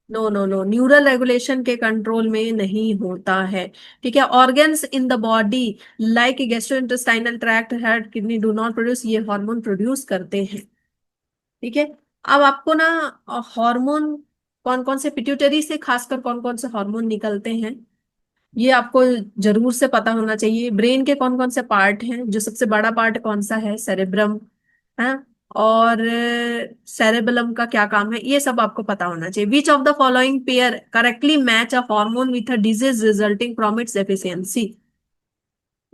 No no no, neural regulation के control में नहीं होता है। ठीक है, organs in the body like gastrointestinal tract, heart, kidney do not produce, ये हार्मोन प्रोड्यूस करते हैं। ठीक है, अब आपको ना हार्मोन कौन कौन से पिट्यूटरी से खासकर कौन कौन से हार्मोन निकलते हैं, ये आपको जरूर से पता होना चाहिए। ब्रेन के कौन कौन से पार्ट हैं, जो सबसे बड़ा पार्ट कौन सा है, सेरेब्रम है। और सेरेबेलम का क्या काम है, ये सब आपको पता होना चाहिए। Which of the following pair correctly match a hormone with a disease resulting from its efficiency?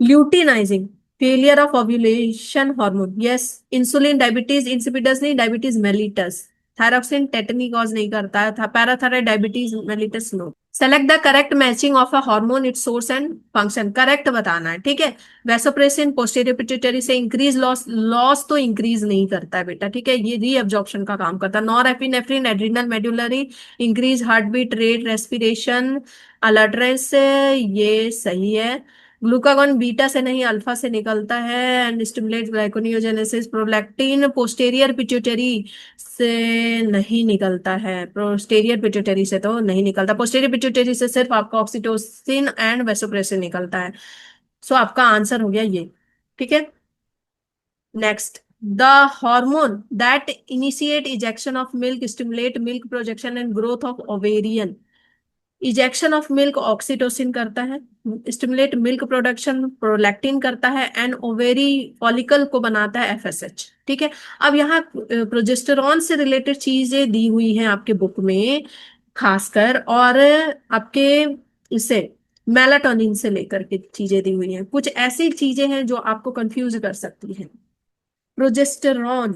Luteinizing, failure of ovulation hormone, yes. Insulin, diabetes insipidus नहीं, diabetes mellitus. Thyroxine tetany cause नहीं करता है, था parathyroid diabetes mellitus, no. Select the correct matching of a hormone, its source and function, correct बताना है। ठीक है, vasopressin posterior pituitary से इंक्रीज लॉस, लॉस तो इंक्रीज नहीं करता है बेटा। ठीक है, ये रीअब्जॉर्प्शन का काम करता है। Norepinephrine adrenal medullary, increase heart beat rate, respiration, alertness, ये सही है। ग्लूकागॉन बीटा से नहीं अल्फा से निकलता है and stimulate gluconeogenesis. Prolactin posterior pituitary से नहीं निकलता है, पोस्टेरियर पिट्यूटरी से तो नहीं निकलता, पोस्टेरियर पिट्यूटरी से सिर्फ आपका ऑक्सीटोसिन एंड वेसोप्रेसिन निकलता है। सो आपका आंसर हो गया ये। ठीक है, next. The hormone that initiate ejection of milk, stimulate milk projection and growth of ovarian. Ejection of milk oxytocin करता है, स्टिमुलेट मिल्क प्रोडक्शन प्रोलैक्टिन करता है, एंड ओवेरी फॉलिकल को बनाता है एफएसएच। ठीक है, अब यहाँ प्रोजेस्टेरॉन से रिलेटेड चीजें दी हुई हैं आपके बुक में खासकर, और आपके इसे मेलाटोनिन से लेकर के चीजें दी हुई हैं। कुछ ऐसी चीजें हैं जो आपको कंफ्यूज कर सकती हैं। प्रोजेस्टेरॉन,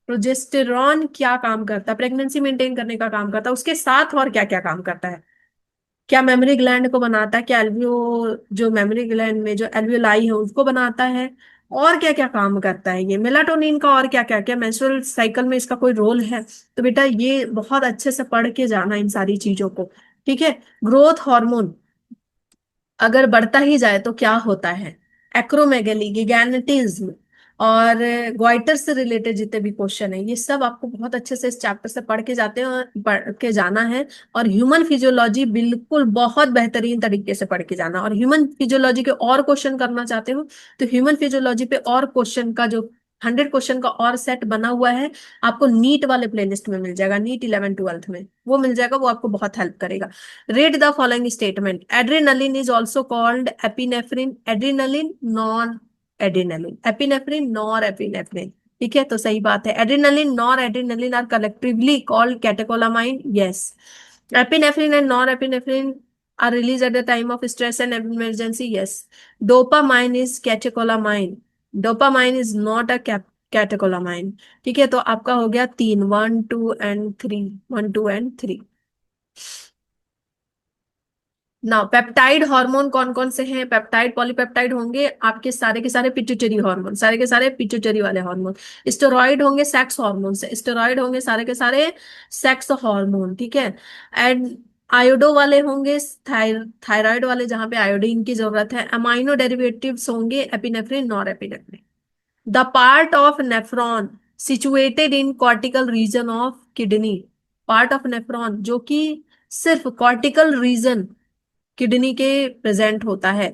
प्रोजेस्टेरॉन क्या काम करता है? प्रेगनेंसी मेंटेन करने का काम करता है, उसके साथ और क्या क्या काम करता है? क्या मेमोरी ग्लैंड को बनाता है? क्या एल्वियो, जो मेमोरी ग्लैंड में जो एल्वियोलाई है उसको बनाता है? और क्या क्या काम करता है ये मेलाटोनिन का? और क्या क्या क्या मेंस्ट्रुअल साइकिल में इसका कोई रोल है? तो बेटा ये बहुत अच्छे से पढ़ के जाना इन सारी चीजों को। ठीक है। ग्रोथ हार्मोन अगर बढ़ता ही जाए तो क्या होता है? एक्रोमेगेली, गिगैनिटिज्म और ग्वाइटर से रिलेटेड जितने भी क्वेश्चन है ये सब आपको बहुत अच्छे से इस चैप्टर से पढ़ के जाते हैं और पढ़ के जाना है। और ह्यूमन फिजियोलॉजी बिल्कुल बहुत बेहतरीन तरीके से पढ़ के जाना। और ह्यूमन फिजियोलॉजी के और क्वेश्चन करना चाहते हो तो ह्यूमन फिजियोलॉजी पे और क्वेश्चन का जो 100 क्वेश्चन का और सेट बना हुआ है आपको नीट वाले प्लेलिस्ट में मिल जाएगा, नीट 11th 12th में वो मिल जाएगा, वो आपको बहुत हेल्प करेगा। Read the following statement. Adrenaline is also called epinephrine, adrenaline, non-adrenaline. Epinephrine, norepinephrine. ठीक है, तो सही बात है। Adrenaline, noradrenaline are collectively called catecholamine. Yes. Epinephrine and norepinephrine are released at the time of stress and emergency. Yes. Dopamine is catecholamine. Dopamine is not a catecholamine. ठीक है, तो आपका हो गया 3, 1 2 एंड 3, 1 2 एंड 3। ना पेप्टाइड हार्मोन कौन कौन से हैं? पेप्टाइड पॉलीपेप्टाइड होंगे आपके सारे के सारे पिट्यूटरी हार्मोन, सारे के सारे पिट्यूटरी वाले हार्मोन। स्टेरॉइड होंगे सेक्स हार्मोन से, स्टेरॉइड होंगे सारे के सारे सेक्स हार्मोन। ठीक है। एंड आयोडो वाले होंगे थायराइड वाले जहां पे आयोडीन की जरूरत है। अमाइनो डेरिवेटिव्स होंगे epinephrine, norepinephrine. The part of nephron situated in cortical region of kidney. Part of nephron जो कि सिर्फ कॉर्टिकल रीजन किडनी के प्रेजेंट होता है।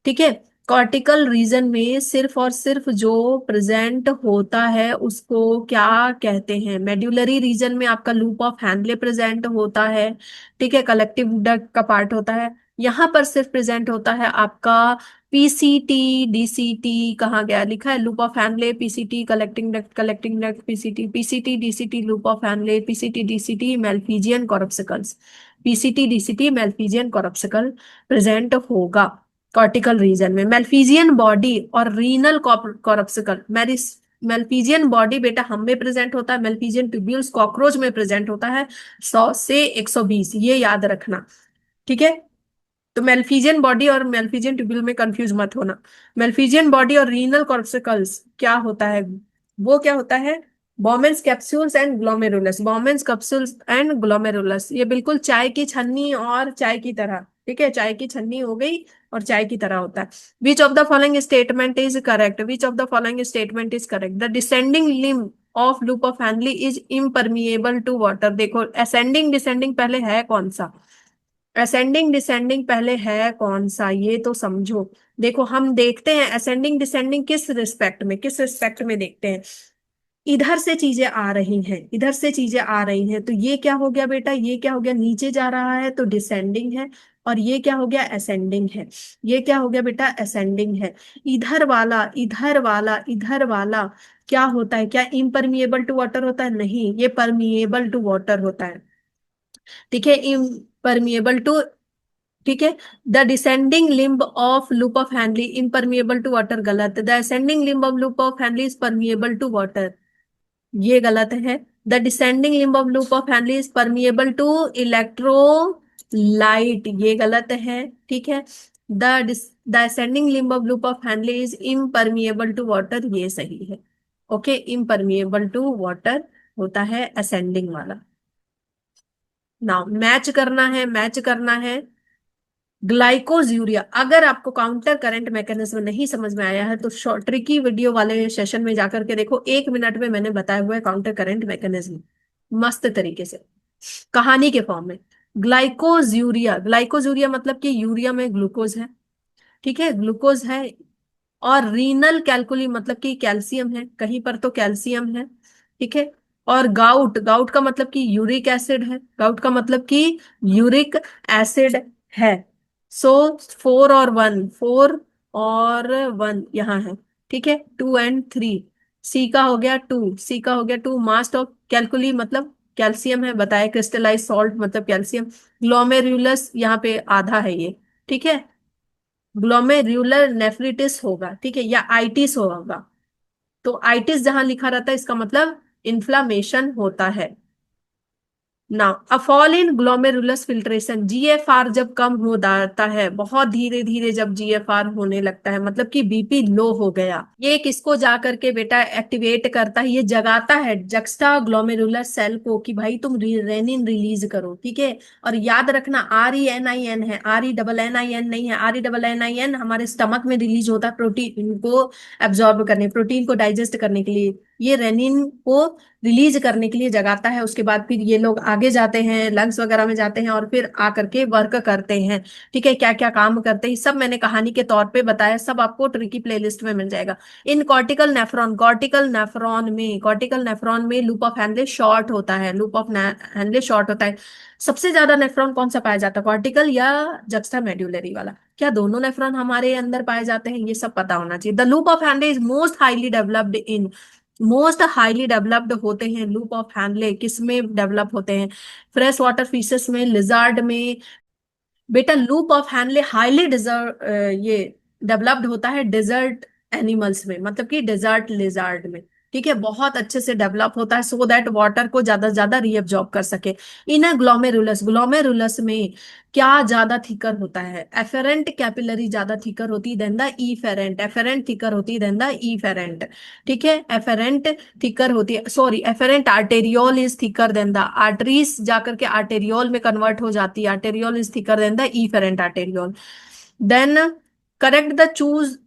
ठीक है। कॉर्टिकल रीजन में सिर्फ और सिर्फ जो प्रेजेंट होता है उसको क्या कहते हैं? मेड्यूलरी रीजन में आपका लूप ऑफ हैंडले प्रेजेंट होता है। ठीक है, कलेक्टिव डक्ट का पार्ट होता है। यहां पर सिर्फ प्रेजेंट होता है आपका पीसीटी डीसीटी। कहाँ गया? लिखा है loop of Henle, PCT collecting duct, PCT PCT DCT loop of Henle, PCT DCT Malpighian corpuscles, PCT DCT Malpighian corpuscle present होगा कॉर्टिकल रीजन में। मेल्फिजियन बॉडी और रीनल कॉर्पसिकल, मेल्फिजियन बॉडी बेटा हम में प्रेजेंट होता है, मेल्फिजियन ट्यूब्यूल्स कॉकरोच में present होता है 100 से 120, ये याद रखना। ठीक है। तो मेल्फिजियन बॉडी और मेल्फिजियन ट्यूब्यूल में कंफ्यूज मत होना। मेल्फिजियन बॉडी और रीनल कॉर्पसिकल्स क्या होता है? वो क्या होता है? Bowman's capsules and glomerulus, Bowman's capsules and glomerulus. ये बिल्कुल चाय की छन्नी और चाय की तरह, ठीक है, चाय की छन्नी हो गई और चाय की तरह होता है। Which of the following statement is correct? Which of the following statement is correct? The descending limb of loop of Henle is impermeable to water. देखो असेंडिंग डिसेंडिंग पहले है कौन सा? असेंडिंग डिसेंडिंग पहले है कौन सा ये तो समझो। देखो हम देखते हैं असेंडिंग डिसेंडिंग किस रिस्पेक्ट में, किस रिस्पेक्ट में देखते हैं। इधर से चीजें आ रही हैं, इधर से चीजें आ रही हैं, तो ये क्या हो गया बेटा? ये क्या हो गया? नीचे जा रहा है तो डिसेंडिंग है। और ये क्या हो गया? असेंडिंग है। ये क्या हो गया बेटा? असेंडिंग है। इधर वाला, इधर वाला, इधर वाला क्या होता है? क्या इम्परमिएबल टू वाटर होता है? नहीं, ये परमिएबल टू वाटर होता है। ठीक है, इम्परमिएबल टू। ठीक है। The descending limb of loop of Henle impermeable to water, गलत। The ascending limb of loop of Henle is permeable to water, ये गलत है। The descending limb of loop of Henle is permeable to electrolyte, ये गलत है। ठीक है। The the ascending limb of loop of Henle is impermeable to water, ये सही है। ओके, इम्परमिएबल टू वाटर होता है असेंडिंग वाला। नाउ मैच करना है, मैच करना है। ग्लाइकोज यूरिया, अगर आपको काउंटर करंट मैकेनिज्म नहीं समझ में आया है तो शॉर्ट ट्रिकी वीडियो वाले सेशन में जाकर के देखो, 1 मिनट में मैंने बताया हुआ है काउंटर करंट मैकेनिज्म मस्त तरीके से कहानी के फॉर्म में। ग्लाइकोज यूरिया, ग्लाइकोज यूरिया मतलब कि यूरिया में ग्लूकोज है। ठीक है, ग्लूकोज है। और रीनल कैलकुली मतलब कि कैल्शियम है, कहीं पर तो कैल्शियम है। ठीक है। और गाउट, गाउट का मतलब कि यूरिक एसिड है, गाउट का मतलब कि यूरिक एसिड है। सो 4 और 1, 4 और 1 यहाँ है। ठीक है, 2 और 3। सी का हो गया 2, सी का हो गया 2। मास्ट ऑफ कैलकुली मतलब कैल्शियम है, बताए क्रिस्टलाइज सॉल्ट मतलब कैल्शियम। ग्लोमेरुलस यहाँ पे आधा है ये। ठीक है, ग्लोमेरुलर नेफ्रिटिस होगा, ठीक है, या आइटिस होगा। तो आइटिस जहां लिखा रहता है इसका मतलब इन्फ्लामेशन होता है। ना a fall in glomerulus filtration, GFR जब कम हो जाता है, बहुत धीरे धीरे जब जीएफआर होने लगता है, मतलब कि बीपी लो हो गया, ये किसको जा करके बेटा एक्टिवेट करता है, ये जगाता है जक्स्टा ग्लोमेरुलर सेल को कि भाई तुम रेनिन रिलीज करो, ठीक है। और याद रखना RENIN है, RENNIN नहीं है। RENNIN हमारे स्टमक में रिलीज होता है प्रोटीन को एब्जॉर्ब करने, प्रोटीन को डाइजेस्ट करने के लिए, ये रेनिन को रिलीज करने के लिए जगाता है। उसके बाद फिर ये लोग आगे जाते हैं, लंग्स वगैरह में जाते हैं और फिर आकर के वर्क करते हैं, ठीक है। क्या क्या काम करते हैं सब मैंने कहानी के तौर पे बताया, सब आपको ट्रिकी प्लेलिस्ट में मिल जाएगा। इन कॉर्टिकल नेफ्रॉन, कॉर्टिकल नेफ्रॉन में लूप ऑफ हैनले शॉर्ट होता है, लूप ऑफ हैनले शॉर्ट होता है। सबसे ज्यादा नेफ्रॉन कौन सा पाया जाता है, कॉर्टिकल या जक्स्टा मेड्यूलरी वाला? क्या दोनों नेफ्रॉन हमारे अंदर पाए जाते हैं, ये सब पता होना चाहिए। The loop of Henle is most highly developed होते हैं। लूप ऑफ हैनले किस में डेवलप होते हैं, फ्रेश वाटर फिशेस में, लिजार्ड में। बेटा loop of Henle highly deserve ये डेवलप्ड होता है डेजर्ट एनिमल्स में, मतलब कि डेजर्ट लिजार्ड में, ठीक है। बहुत अच्छे से डेवलप होता है सो दैट वाटर को ज्यादा से ज्यादा रीअब्जॉर्ब कर सके। इन ग्लोमेरुलस, ग्लोमेरुलस में क्या ज्यादा थिकर होता है, एफेरेंट कैपिलरी ज्यादा थिकर होती than the efferent, afferent thicker होती देन द इफेरेंट, ठीक है। एफेरेंट थिकर होती है, sorry, afferent arteriole is thicker than the arteries, जाकर के आर्टेरियोल में कन्वर्ट हो जाती है, arteriole is thicker than the efferent arteriole. Then correct the choose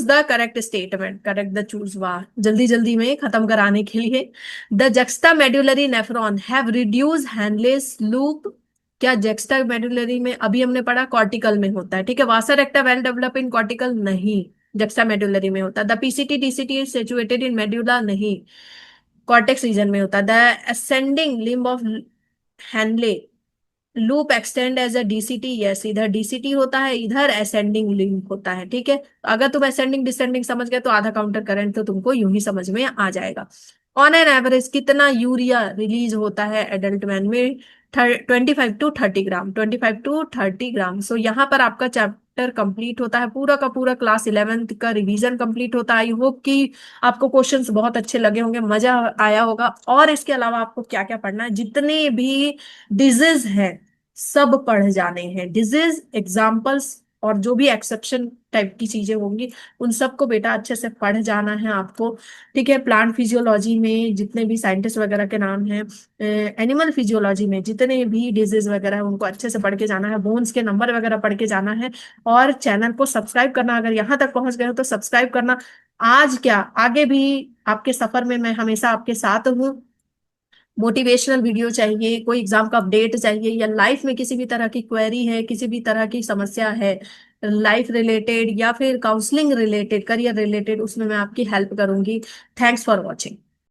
the correct statement, correct the choose, वाह जल्दी जल्दी में खत्म कराने के लिए। The juxtamedullary nephron have reduce handless loop, क्या जेक्स्टा मेडुलरी में अभी हमने पढ़ा कॉर्टिकल में होता है, ठीक है। Vasa recta well develop in cortical नहीं, जक्स्टा मेडुलरी में होता है। The PCT DCT is situated in medulla नहीं, कॉर्टेक्स रीजन में होता है। The ascending limb of Henle loop extend as a DCT, yes इधर डीसीटी होता है, इधर असेंडिंग लिंक होता है, ठीक है। अगर तुम असेंडिंग डिसेंडिंग समझ गए तो आधा काउंटर करंट तो तुमको यूं ही समझ में आ जाएगा। ऑन एन एवरेज कितना यूरिया रिलीज होता है एडल्ट मैन में, 25 to 30 ग्राम, 25 to 30 ग्राम। सो यहाँ पर आपका चैप्टर कंप्लीट होता है, पूरा का पूरा क्लास 11th का रिवीजन कंप्लीट होता है। आई होप कि आपको क्वेश्चंस बहुत अच्छे लगे होंगे, मजा आया होगा। और इसके अलावा आपको क्या क्या पढ़ना है, जितने भी डिजीज है सब पढ़ जाने हैं, डिजीज एग्जाम्पल्स और जो भी एक्सेप्शन टाइप की चीजें होंगी उन सबको बेटा अच्छे से पढ़ जाना है आपको, ठीक है। प्लांट फिजियोलॉजी में जितने भी साइंटिस्ट वगैरह के नाम हैं, एनिमल फिजियोलॉजी में जितने भी डिजीज वगैरह है उनको अच्छे से पढ़ के जाना है, बोन्स के नंबर वगैरह पढ़ के जाना है। और चैनल को सब्सक्राइब करना, अगर यहाँ तक पहुंच गए हो तो सब्सक्राइब करना। आज क्या आगे भी आपके सफर में मैं हमेशा आपके साथ हूँ। मोटिवेशनल वीडियो चाहिए, कोई एग्जाम का अपडेट चाहिए, या लाइफ में किसी भी तरह की क्वेरी है, किसी भी तरह की समस्या है लाइफ रिलेटेड या फिर काउंसलिंग रिलेटेड, करियर रिलेटेड, उसमें मैं आपकी हेल्प करूंगी। Thanks for watching.